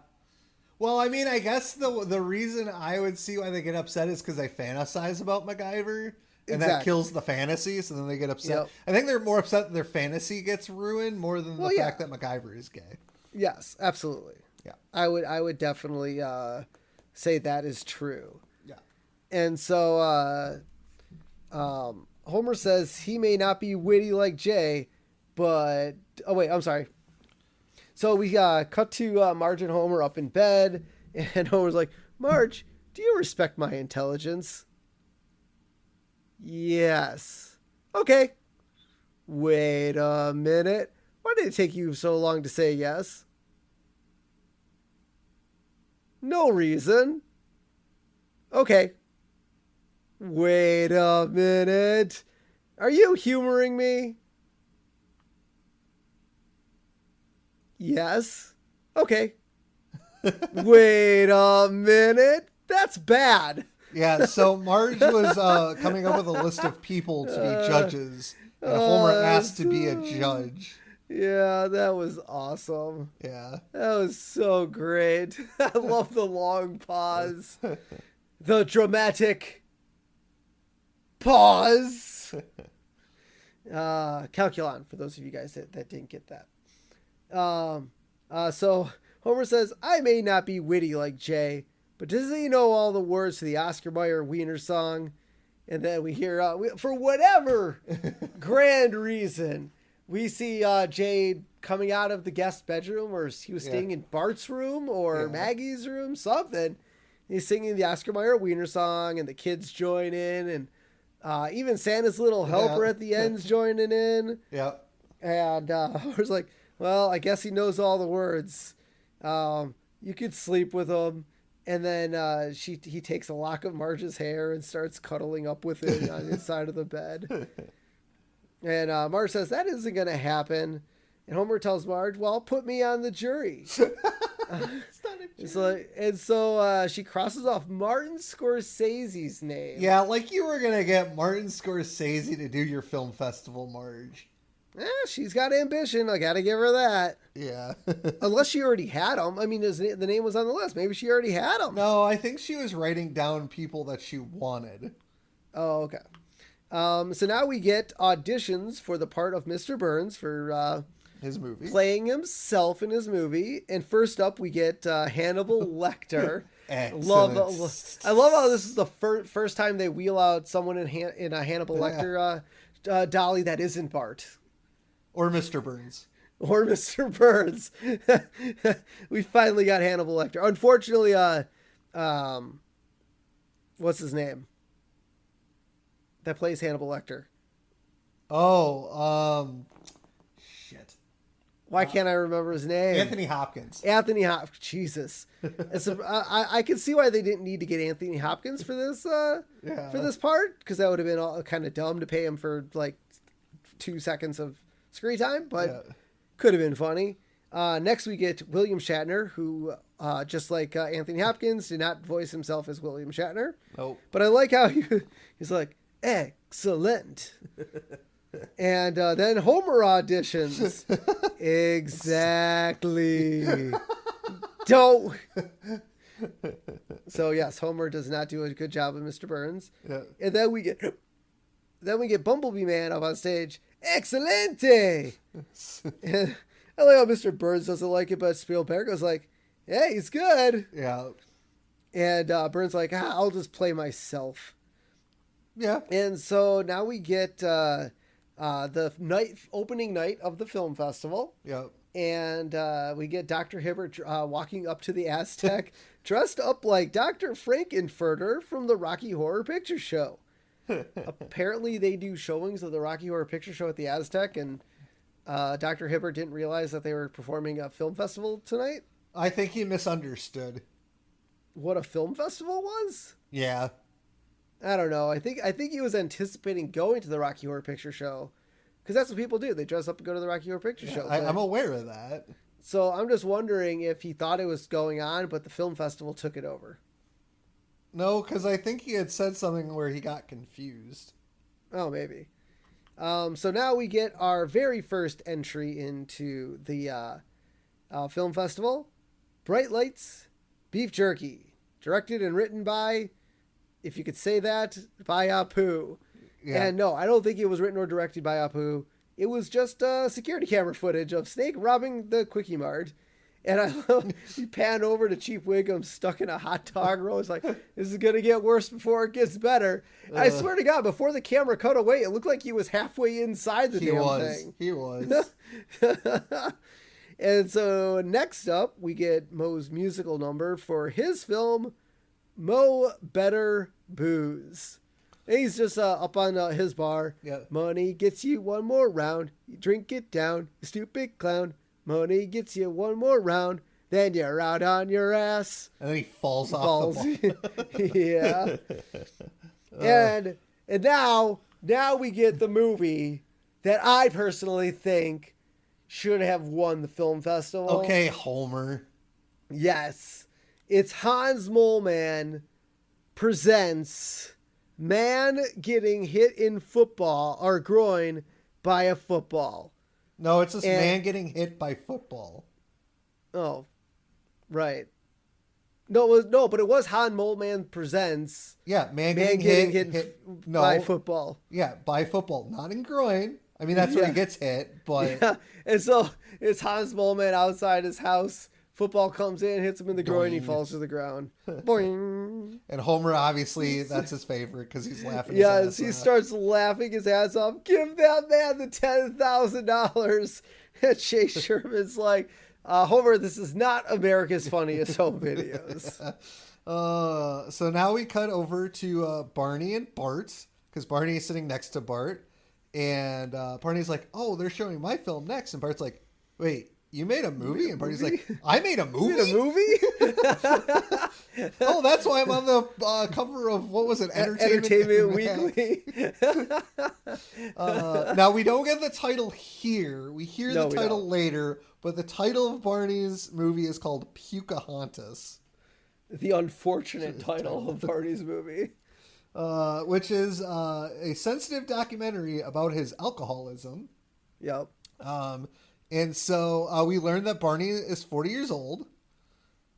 Well, I mean, I guess the reason I would see why they get upset is because they fantasize about MacGyver, and that Exactly. kills the fantasy. So then they get upset. Yep. I think they're more upset that their fantasy gets ruined more than the fact that MacGyver is gay. Yes, absolutely. Yeah. I would definitely say that is true. Yeah. And so Homer says he may not be witty like Jay, but oh wait, I'm sorry. So we cut to Marge and Homer up in bed, and Homer's like, Marge, do you respect my intelligence? Yes. Okay. Wait a minute. Why did it take you so long to say yes? No reason. Okay. Wait a minute. Are you humoring me? Yes. Okay. Wait a minute. That's bad. Yeah, so Marge was coming up with a list of people to be judges, and Homer asked to be a judge. Yeah, that was awesome. Yeah. That was so great. I love the long pause. The dramatic pause. Calculon, for those of you guys that didn't get that. So Homer says, I may not be witty like Jay, but does he know all the words to the Oscar Mayer Wiener song? And then we hear, for whatever grand reason, we see Jay coming out of the guest bedroom, or he was staying in Bart's room or Maggie's room, something. He's singing the Oscar Mayer Wiener song, and the kids join in, and even Santa's little helper at the end's joining in. Yep. And Homer's like, well, I guess he knows all the words. You could sleep with him. And then he takes a lock of Marge's hair and starts cuddling up with it on his side of the bed. And Marge says, that isn't going to happen. And Homer tells Marge, well, put me on the jury. It's not a jury. So she crosses off Martin Scorsese's name. Yeah, like you were going to get Martin Scorsese to do your film festival, Marge. She's got ambition. I got to give her that. Yeah. Unless she already had him. I mean, the name was on the list. Maybe she already had him. No, I think she was writing down people that she wanted. Oh, okay. So now we get auditions for the part of Mr. Burns for His movie. playing himself in his movie. And first up, we get Hannibal Lecter. I love how this is the first time they wheel out someone in a Hannibal Lecter dolly that isn't Bart. Or Mr. Burns. Or Mr. Burns. We finally got Hannibal Lecter. Unfortunately, what's his name? That plays Hannibal Lecter. Oh, shit. Why can't I remember his name? Anthony Hopkins. Anthony Hopkins. Jesus. I can see why they didn't need to get Anthony Hopkins for this for this part, because that would have been all kind of dumb to pay him for like 2 seconds of screen time, but could have been funny. Next, we get William Shatner, who, just like Anthony Hopkins, did not voice himself as William Shatner. Nope. But I like how he's like, excellent. And then Homer auditions. Exactly. Don't. So yes, Homer does not do a good job of Mr. Burns. Yeah. And then we get Bumblebee Man up on stage. Excelente. And I like how Mr. Burns doesn't like it, but Spielberg goes like, "Hey, he's good." Yeah. And Burns like, "I'll just play myself." Yeah. And so now we get the opening night of the film festival. Yeah. And we get Dr. Hibbert walking up to the Aztec dressed up like Dr. Frankenfurter from the Rocky Horror Picture Show. Apparently they do showings of the Rocky Horror Picture Show at the Aztec, and Dr. Hibbert didn't realize that they were performing a film festival tonight. I think he misunderstood. What a film festival was? Yeah. I don't know. I think he was anticipating going to the Rocky Horror Picture Show, because that's what people do. They dress up and go to the Rocky Horror Picture Show. I'm aware of that. So I'm just wondering if he thought it was going on, but the film festival took it over. No, because I think he had said something where he got confused. Oh, maybe. So now we get our very first entry into the film festival. Bright Lights, Beef Jerky. Directed and written by, if you could say that, by Apu. Yeah. And no, I don't think it was written or directed by Apu. It was just security camera footage of Snake robbing the Quickie Mart. And I love, he panned over to Chief Wiggum stuck in a hot dog roll. It's like, this is going to get worse before it gets better. I swear to God, before the camera cut away, it looked like he was halfway inside the damn thing. He was. And so next up, we get Moe's musical number for his film, Mo Better Booze. And he's just up on his bar. Yep. Money gets you one more round. You drink it down, you stupid clown. Money gets you one more round. Then you're out on your ass. And then he falls off the ball. Yeah. And now we get the movie that I personally think should have won the film festival. Okay, Homer. Yes. It's Hans Moleman presents Man Getting Hit in Football or Groin by a Football. No, it's this man getting hit by football. Oh, right. But it was Han Moleman presents. Yeah, man getting hit by football. Yeah, by football, not in groin. I mean, that's where he gets hit, but... Yeah, and so it's Hans Moleman outside his house. Football comes in, hits him in the groin, he falls to the ground. Boing. And Homer, obviously, that's his favorite because he's laughing his Yes, ass he off. starts laughing his ass off. Give that man the $10,000. And Chase Sherman's like, Homer, this is not America's Funniest Home Videos. So now we cut over to Barney and Bart, because Barney is sitting next to Bart. And Barney's like, oh, they're showing my film next. And Bart's like, wait, you made a movie? And Barney's like, I made a movie? You made a movie? Oh, that's why I'm on the cover of, what was it, Entertainment Weekly. Now, we don't get the title here. We hear the title later, but the title of Barney's movie is called Pocahontas. The unfortunate title of Barney's movie. Which is a sensitive documentary about his alcoholism. Yep. And so we learned that Barney is 40 years old.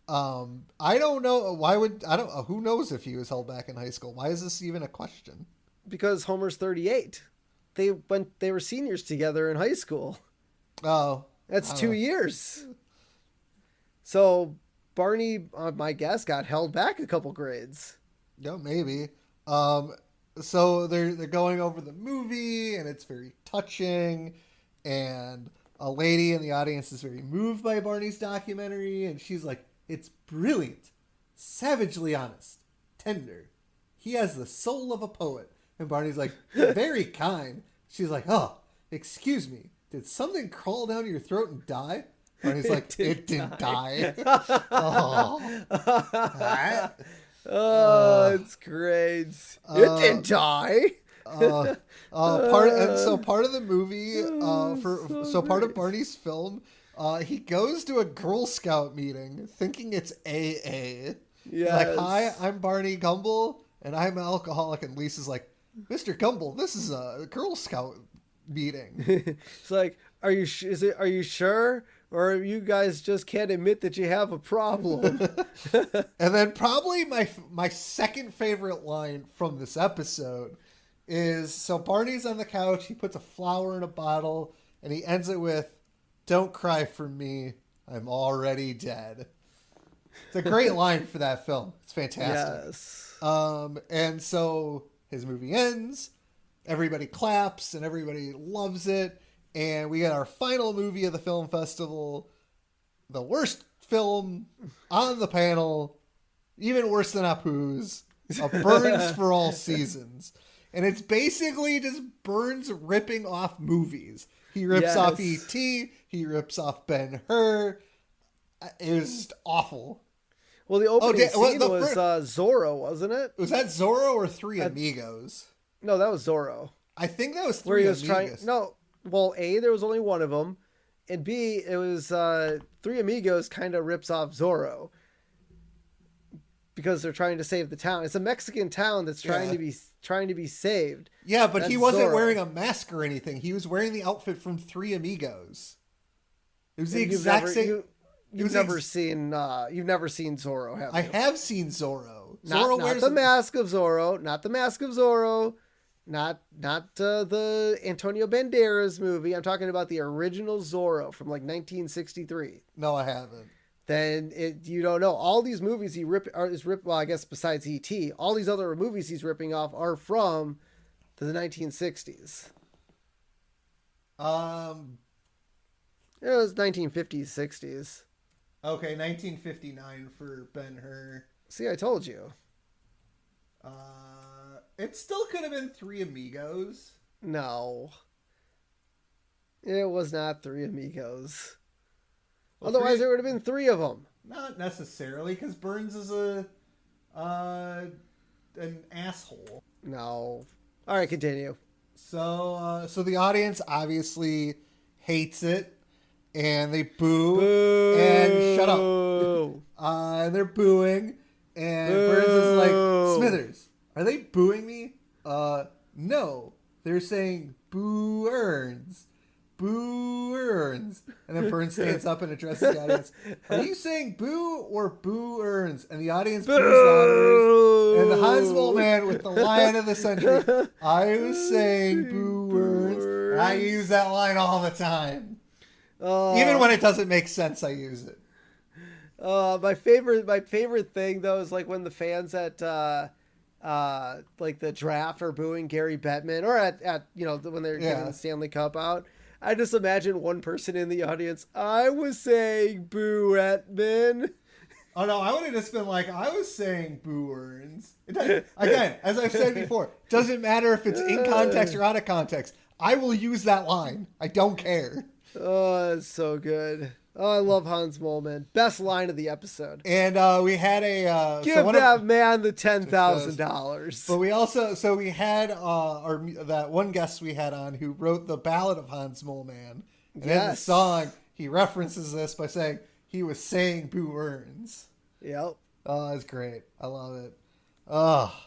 I don't know who knows if he was held back in high school. Why is this even a question? Because Homer's 38. They were seniors together in high school. Oh, that's 2 years. So Barney, my guess, got held back a couple grades. Yeah, maybe. So they're going over the movie and it's very touching, and a lady in the audience is very moved by Barney's documentary, and she's like, it's brilliant, savagely honest, tender. He has the soul of a poet. And Barney's like, very kind. She's like, oh, excuse me, did something crawl down your throat and die? Barney's like, it didn't die. Oh, it's great. It didn't die. Part of the movie, part of Barney's film, he goes to a Girl Scout meeting thinking it's AA. He's like, "Hi, I'm Barney Gumble, and I'm an alcoholic." And Lisa's like, "Mr. Gumble, this is a Girl Scout meeting." It's like, are you sure? Or you guys just can't admit that you have a problem? And then probably my second favorite line from this episode is, so Barney's on the couch, he puts a flower in a bottle, and he ends it with, "Don't cry for me, I'm already dead." It's a great line for that film. It's fantastic. Yes. And so his movie ends, everybody claps, and everybody loves it. And we get our final movie of the film festival, the worst film on the panel, even worse than Apu's, a Burns for All Seasons. And it's basically just Burns ripping off movies. He rips off E.T., he rips off Ben-Hur. It was just awful. Well, the opening scene was Zorro, wasn't it? Was that Zorro or Three Amigos? No, that was Zorro. I think that was Three Amigos. Well, A, there was only one of them, and B, it was Three Amigos kind of rips off Zorro because they're trying to save the town. It's a Mexican town that's trying to be saved. Yeah, but That's he wasn't Zorro. wearing a mask or anything. He was wearing the outfit from Three Amigos. It was the exact same. You've never seen Zorro, have you? I have seen Zorro. Not the mask of Zorro. Not the mask of Zorro. Not the Antonio Banderas movie. I'm talking about the original Zorro from like 1963. No, I haven't. Then you don't know. All these movies well, I guess besides E.T., all these other movies he's ripping off are from the 1960s. It was 1950s, 60s. Okay, 1959 for Ben-Hur. See, I told you. It still could have been Three Amigos. No. It was not Three Amigos. Well, otherwise, there would have been three of them. Not necessarily, because Burns is an asshole. No. All right, continue. So the audience obviously hates it, and they boo. And shut up. And they're booing, and Burns is like, "Smithers, are they booing me?" No. They're saying boo earns. Boo earns. And then Burns stands up and addresses the audience. "Are you saying boo or boo earns?" And the audience boos louder. And the Hansmole man with the line of the century, "I was saying boo earns." And I use that line all the time. Even when it doesn't make sense, I use it. My favorite thing though is like when the fans at like the draft are booing Gary Bettman, or at when they're giving the Stanley Cup out. I just imagine one person in the audience, "I was saying boo Bettman." Oh no, I would have just been like, "I was saying boo earns." Again, as I've said before, doesn't matter if it's in context or out of context. I will use that line. I don't care. Oh, it's so good. Oh, I love Hans Moleman. Best line of the episode. And we had a give that man the $10,000. But we had that one guest we had on who wrote the Ballad of Hans Moleman. And in the song, he references this by saying he was saying boo earns. Yep. Oh, that's great. I love it. Oh,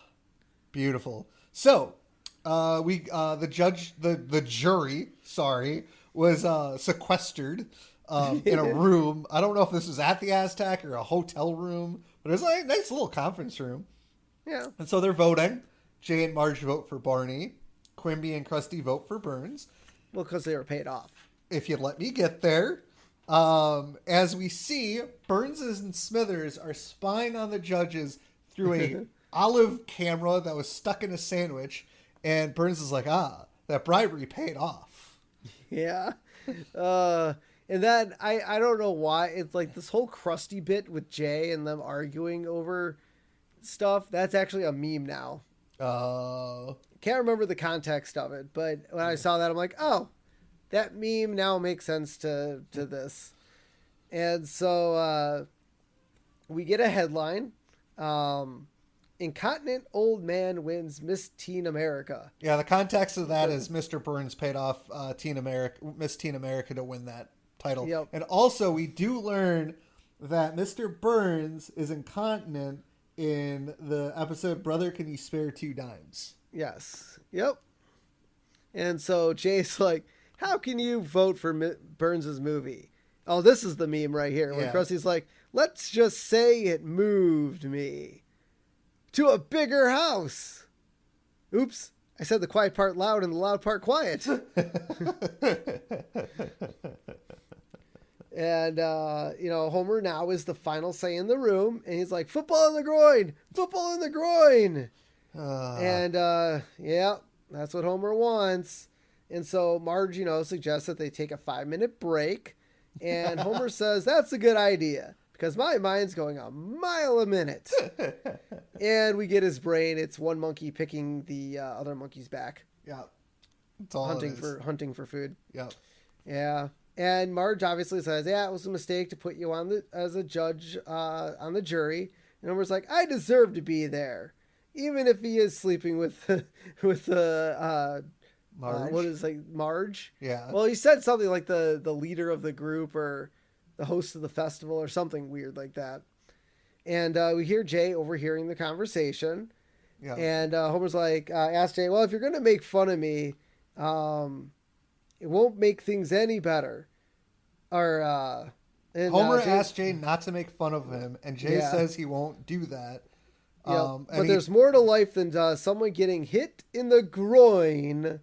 beautiful. So, the jury, was sequestered in a room. I don't know if this was at the Aztec or a hotel room, but it was like a nice little conference room. Yeah. And so they're voting. Jay and Marge vote for Barney. Quimby and Krusty vote for Burns. Well, because they were paid off. If you'd let me get there. As we see, Burns and Smithers are spying on the judges through a olive camera that was stuck in a sandwich. And Burns is like, that bribery paid off. Yeah. And then I don't know why it's like this whole Krusty bit with Jay and them arguing over stuff. That's actually a meme now. Can't remember the context of it, but when I saw that, I'm like, oh, that meme now makes sense to this. And so we get a headline. incontinent old man wins Miss Teen America. Yeah, the context of that is Mr. Burns paid off Miss Teen America to win that title. Yep. And also, we do learn that Mr. Burns is incontinent in the episode Brother, Can You Spare Two Dimes? Yes. Yep. And so Jay's like, how can you vote for Burns's movie? Oh, this is the meme right here. When Krusty's like, let's just say it moved me to a bigger house. Oops. I said the quiet part loud and the loud part quiet. And, Homer now is the final say in the room. And he's like, football in the groin. Football in the groin. That's what Homer wants. And so Marge, suggests that they take a 5-minute break. And Homer says, that's a good idea because my mind's going a mile a minute. And we get his brain. It's one monkey picking the other monkey's back. Yeah. That's all hunting for food. Yeah. Yeah. And Marge obviously says, yeah, it was a mistake to put you on as a judge on the jury. And Homer's like, I deserve to be there. Even if he is sleeping with Marge? What is Marge? Yeah. Well, he said something like the leader of the group or the host of the festival or something weird like that. And we hear Jay overhearing the conversation. Yeah. And Homer's like, ask Jay, well, if you're going to make fun of me, it won't make things any better. Or Homer asked Jay not to make fun of him, and Jay says he won't do that. But there's more to life than someone getting hit in the groin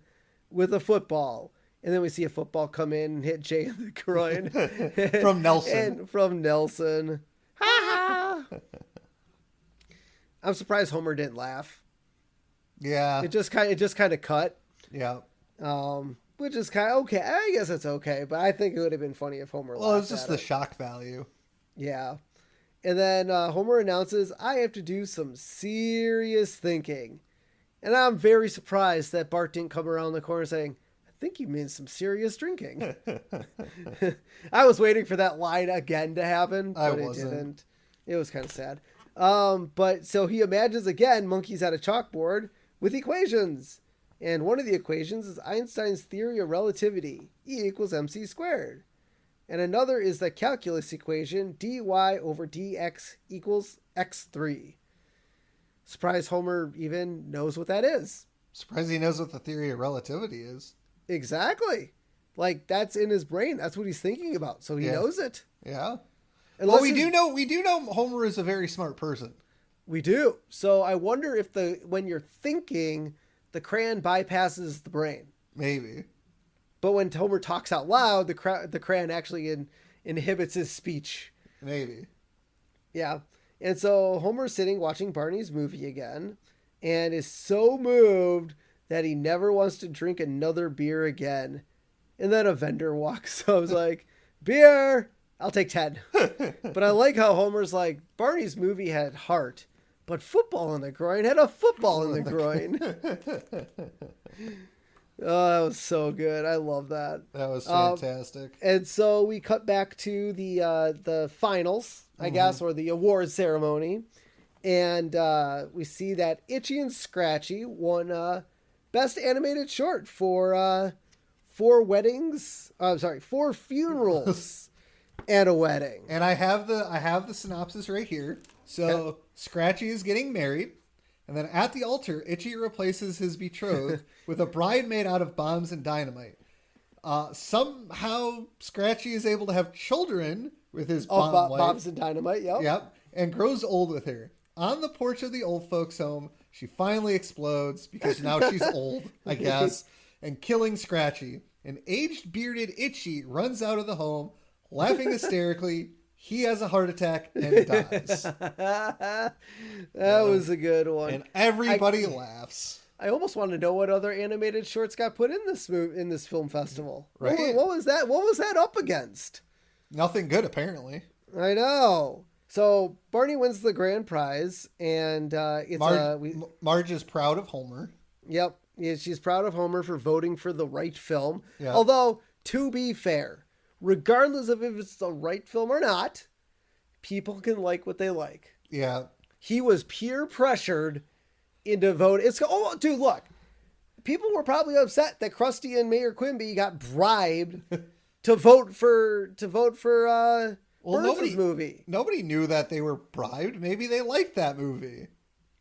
with a football. And then we see a football come in and hit Jay in the groin. From Nelson. From Nelson. Ha ha! I'm surprised Homer didn't laugh. Yeah. It just kind of cut. Yeah. Which is kind of okay. I guess it's okay, but I think it would have been funny if Homer laughed. Well, it's just the shock value. Yeah. And then Homer announces, I have to do some serious thinking. And I'm very surprised that Bart didn't come around the corner saying, I think you mean some serious drinking. I was waiting for that line again to happen, but it didn't. It was kind of sad. But so he imagines again monkeys at a chalkboard with equations. And one of the equations is Einstein's theory of relativity, E = mc squared. And another is the calculus equation, dy over dx equals x3. Surprised Homer even knows what that is. Surprised he knows what the theory of relativity is. Exactly. Like, that's in his brain. That's what he's thinking about. So he knows it. Yeah. Unless we do know Homer is a very smart person. We do. So I wonder if when you're thinking, the crayon bypasses the brain. Maybe. But when Homer talks out loud, the crayon actually inhibits his speech. Maybe. Yeah. And so Homer's sitting watching Barney's movie again and is so moved that he never wants to drink another beer again. And then a vendor walks up. I was like, beer, I'll take 10. But I like how Homer's like, Barney's movie had heart, but football in the groin had a football in the groin. Oh, that was so good. I love that. That was fantastic. And so we cut back to the finals, I guess, or the awards ceremony. And we see that Itchy and Scratchy won Best Animated Short for 4 funerals and a wedding. And I have the synopsis right here. So Scratchy is getting married. And then at the altar, Itchy replaces his betrothed with a bride made out of bombs and dynamite. Somehow, Scratchy is able to have children with his bombs and dynamite, Yep, and grows old with her. On the porch of the old folks' home, she finally explodes because now she's old, I guess, and killing Scratchy. An aged, bearded Itchy runs out of the home, laughing hysterically. He has a heart attack and dies. That was a good one. And everybody laughs. I almost want to know what other animated shorts got put in this film festival. Right? What was that? What was that up against? Nothing good, apparently. I know. So Barney wins the grand prize, and Marge is proud of Homer. Yep, yeah, she's proud of Homer for voting for the right film. Yeah. Although, to be fair, regardless of if it's the right film or not, people can like what they like. Yeah. he was peer pressured into vote. Dude, look, people were probably upset that Krusty and Mayor Quimby got bribed to vote for Burns' movie. Nobody knew that they were bribed. Maybe they liked that movie.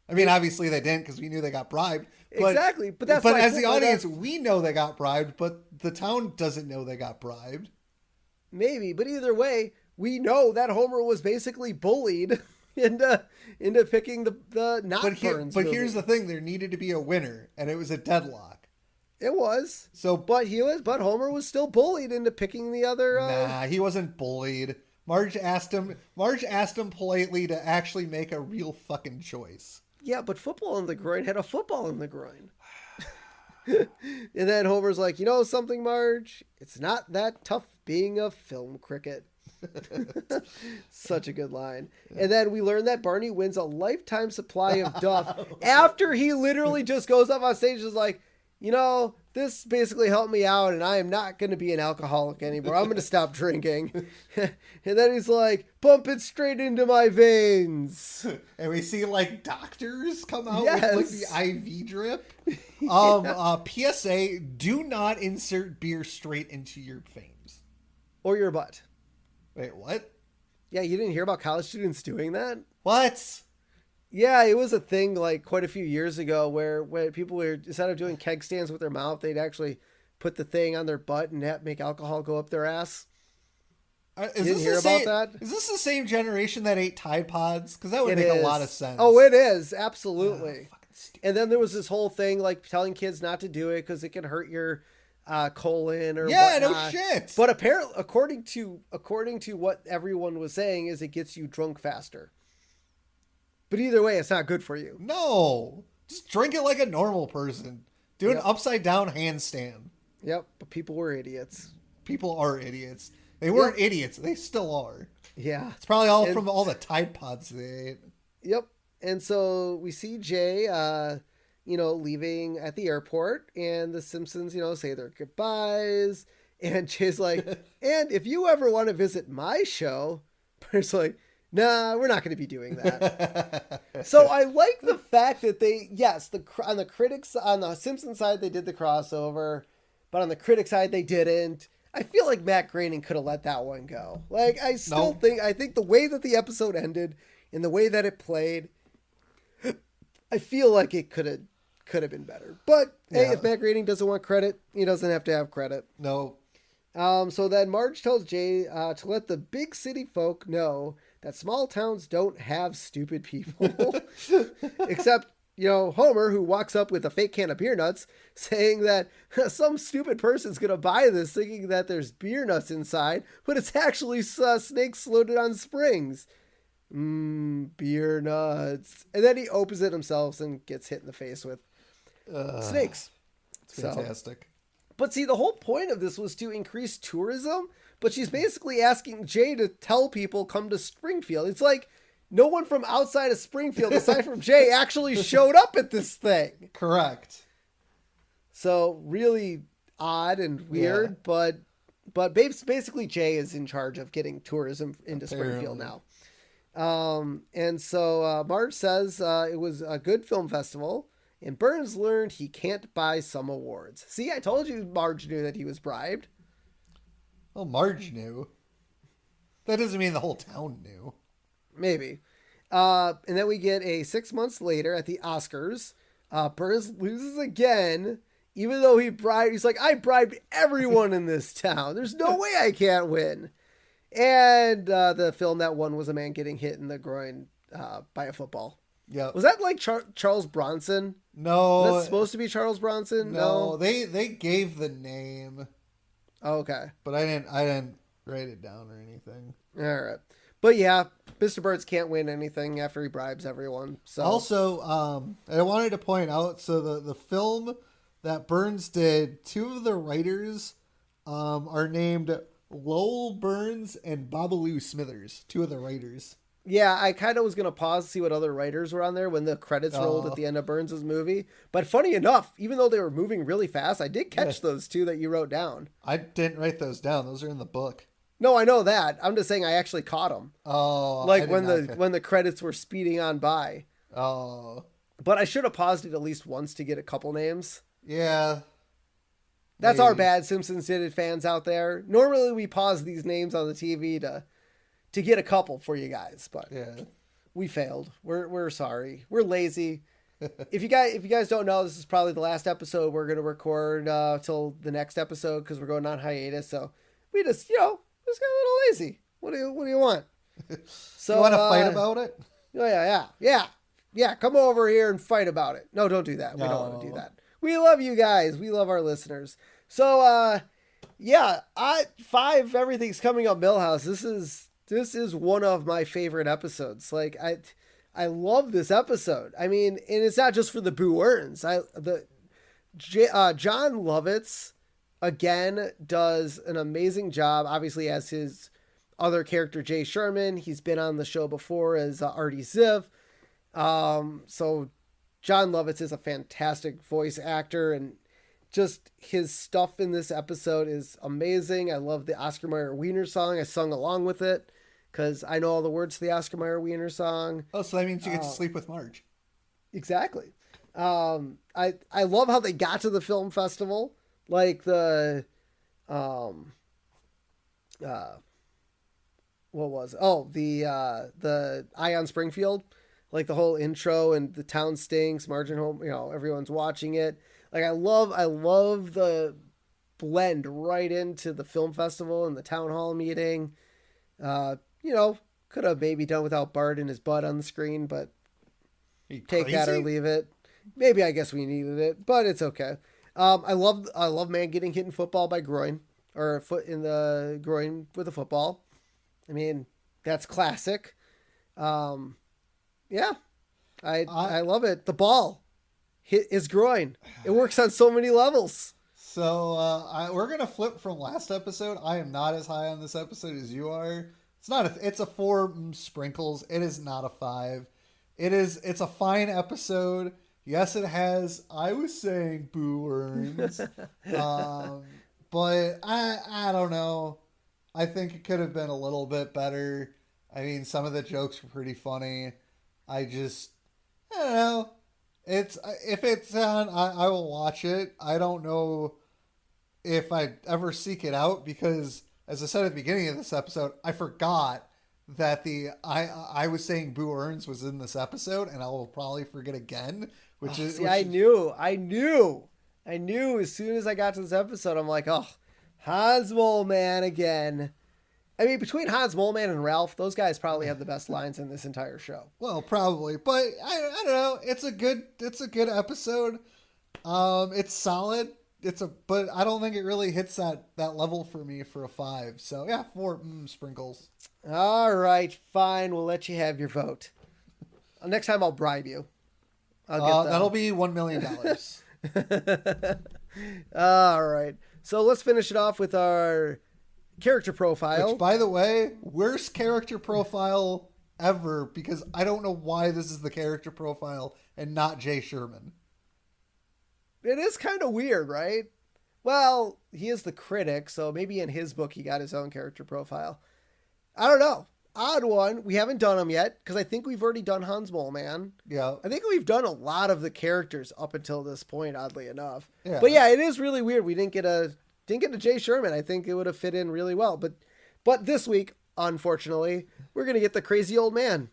I mean, obviously they didn't because we knew they got bribed. Exactly, but as the audience, we know they got bribed, but the town doesn't know they got bribed. Maybe, but either way, we know that Homer was basically bullied into picking the not Burns movie. Here's the thing: there needed to be a winner, and it was a deadlock. It was. But Homer was still bullied into picking the other. Nah, he wasn't bullied. Marge asked him politely to actually make a real fucking choice. Yeah, but football in the groin had a football in the groin. And then Homer's like, you know something, Marge? It's not that tough being a film cricket. Such a good line. And then we learn that Barney wins a lifetime supply of Duff after he literally just goes up on stage and is like, you know, this basically helped me out and I am not going to be an alcoholic anymore. I'm going to stop drinking. And then he's like, pump it straight into my veins. And we see like doctors come out Yes. with like the IV drip. PSA, do not insert beer straight into your veins. Or your butt. Wait, what? Yeah, you didn't hear about college students doing that? What? Yeah, it was a thing like quite a few years ago where people were, instead of doing keg stands with their mouth, they'd actually put the thing on their butt and make alcohol go up their ass. Is this the same generation that ate Tide Pods? Because that would make a lot of sense. Oh, it is. Absolutely. And then there was this whole thing like telling kids not to do it because it can hurt your colon or whatnot. No shit. But apparently, according to what everyone was saying, is it gets you drunk faster. But either way, it's not good for you. No. Just drink it like a normal person. Do an upside down handstand. Yep. But people were idiots. People are idiots. They weren't idiots. They still are. Yeah. It's probably all from all the Tide Pods they ate. Yep. And so we see Jay, leaving at the airport, and the Simpsons, say their goodbyes. And Jay's like, and if you ever want to visit my show, Bert's like, nah, we're not going to be doing that. So I like the fact that on the Simpsons side, they did the crossover, but on the critic side, they didn't. I feel like Matt Groening could have let that one go. Like, I think the way that the episode ended and the way that it played, I feel like it could have been better. But hey, if Matt Groening doesn't want credit, he doesn't have to have credit. No. So then Marge tells Jay to let the big city folk know that small towns don't have stupid people. Except, Homer, who walks up with a fake can of beer nuts, saying that some stupid person's going to buy this thinking that there's beer nuts inside, but it's actually snakes loaded on springs. Beer nuts. And then he opens it himself and gets hit in the face with snakes. It's fantastic. But see, the whole point of this was to increase tourism, but she's basically asking Jay to tell people come to Springfield. It's like no one from outside of Springfield, aside from Jay, actually showed up at this thing. Correct. So really odd and weird, but basically Jay is in charge of getting tourism into Springfield now. And so Marge says it was a good film festival. And Burns learned he can't buy some awards. See, I told you Marge knew that he was bribed. Well, Marge knew. That doesn't mean the whole town knew. Maybe. And then we get 6 months later at the Oscars. Burns loses again, even though he's like, I bribed everyone in this town. There's no way I can't win. And the film that won was a man getting hit in the groin by a football. Yeah. Was that like Charles Bronson? No. Was that supposed to be Charles Bronson? No. They gave the name. Oh, okay. But I didn't write it down or anything. All right. But yeah, Mr. Burns can't win anything after he bribes everyone. So also, I wanted to point out, so the film that Burns did, two of the writers are named Lowell Burns and Babaloo Smithers, two of the writers. Yeah, I kind of was going to pause to see what other writers were on there when the credits rolled at the end of Burns' movie. But funny enough, even though they were moving really fast, I did catch those two that you wrote down. I didn't write those down. Those are in the book. No, I know that. I'm just saying I actually caught them. Oh, like when the credits were speeding on by. Oh, but I should have paused it at least once to get a couple names. yeah. That's our bad, Simpsons Did It fans out there. Normally we pause these names on the TV to get a couple for you guys, but Yeah. we failed. We're sorry. We're lazy. If you guys don't know, this is probably the last episode we're gonna record till the next episode because we're going on hiatus. So we just got a little lazy. What do you want? So you want to fight about it? Oh yeah. Come over here and fight about it. No, don't do that. We don't want to do that. We love you guys. We love our listeners. So 5. Everything's coming up. Millhouse. This is one of my favorite episodes. Like I love this episode. I mean, and it's not just for the Boo Earns. John Lovitz again does an amazing job. Obviously, as his other character Jay Sherman, he's been on the show before as Artie Ziff. So John Lovitz is a fantastic voice actor, and just his stuff in this episode is amazing. I love the Oscar Mayer Wiener song. I sung along with it because I know all the words to the Oscar Mayer Wiener song. Oh, so that means you get to sleep with Marge. Exactly. I love how they got to the film festival. Like the, what was it? Oh, the Ion Springfield, like the whole intro and the town stinks, Margin home, everyone's watching it. Like I love the blend right into the film festival and the town hall meeting. Could have maybe done without Bart and his butt on the screen, but take that or leave it. Maybe I guess we needed it, but it's okay. I love man getting hit in football by groin or foot in the groin with a football. I mean, that's classic. I love it. The ball hit his groin. It works on so many levels. So we're gonna flip from last episode. I am not as high on this episode as you are. It's a 4 sprinkles. It is not a 5. It's a fine episode. Yes, it has. I was saying Boo Earns, but I don't know. I think it could have been a little bit better. I mean, some of the jokes were pretty funny. I don't know. If it's on, I will watch it. I don't know if I'd ever seek it out because, as I said at the beginning of this episode, I forgot that I was saying Boo Earns was in this episode, and I will probably forget again. I knew as soon as I got to this episode, I'm like, oh, Hans Mole Man again. I mean, between Hans Mole Man and Ralph, those guys probably have the best lines in this entire show. Well, probably, but I don't know. It's a good episode. It's solid. But I don't think it really hits that level for me for a 5. So yeah, 4 sprinkles. All right, fine. We'll let you have your vote. Next time I'll bribe you. That'll be $1 million. All right. So let's finish it off with our character profile. Which, by the way, worst character profile ever because I don't know why this is the character profile and not Jay Sherman. It is kind of weird, right? Well, he is the critic, so maybe in his book he got his own character profile. I don't know. Odd one. We haven't done them yet because I think we've already done Hans Mole Man. Yeah. I think we've done a lot of the characters up until this point, oddly enough. Yeah. But yeah, it is really weird. We didn't get a Jay Sherman. I think it would have fit in really well. But this week, unfortunately, we're gonna get the crazy old man.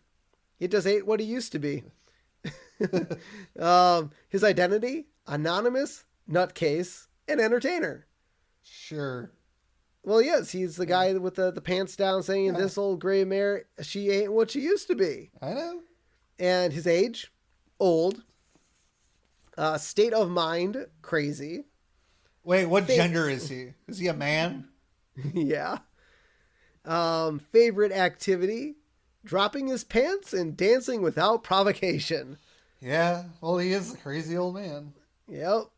He just ain't what he used to be. His identity: anonymous, nutcase, and entertainer. Sure. Well, yes, he's the guy with the pants down saying, this old gray mare, she ain't what she used to be. I know. And his age, old. State of mind, crazy. Wait, what gender is he? Is he a man? Yeah. Favorite activity, dropping his pants and dancing without provocation. Yeah, well, he is a crazy old man. Yep.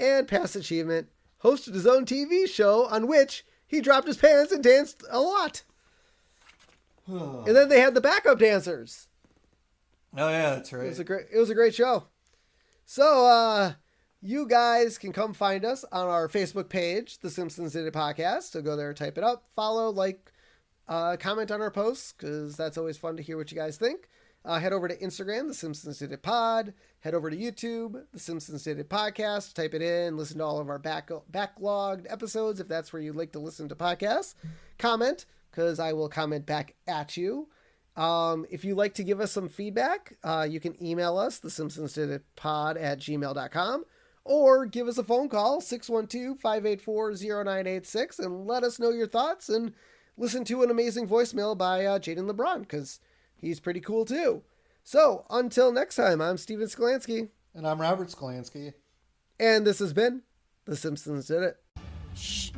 And past achievement, hosted his own TV show on which he dropped his pants and danced a lot. And then they had the backup dancers. Oh yeah, that's right. It was a great show. So You guys can come find us on our Facebook page, The Simpsons Did It Podcast. So go there, type it up, follow, like, comment on our posts, because that's always fun to hear what you guys think. Head over to Instagram, The Simpsons Did It Pod. Head over to YouTube, The Simpsons Did It Podcast. Type it in, listen to all of our backlogged episodes if that's where you'd like to listen to podcasts. Comment, because I will comment back at you. If you'd like to give us some feedback, you can email us, thesimpsonsdiditpod@gmail.com, or give us a phone call, 612-584-0986, and let us know your thoughts and listen to an amazing voicemail by Jaden LeBron, because he's pretty cool too. So, until next time, I'm Steven Skolansky. And I'm Robert Skolansky. And this has been The Simpsons Did It. Shh.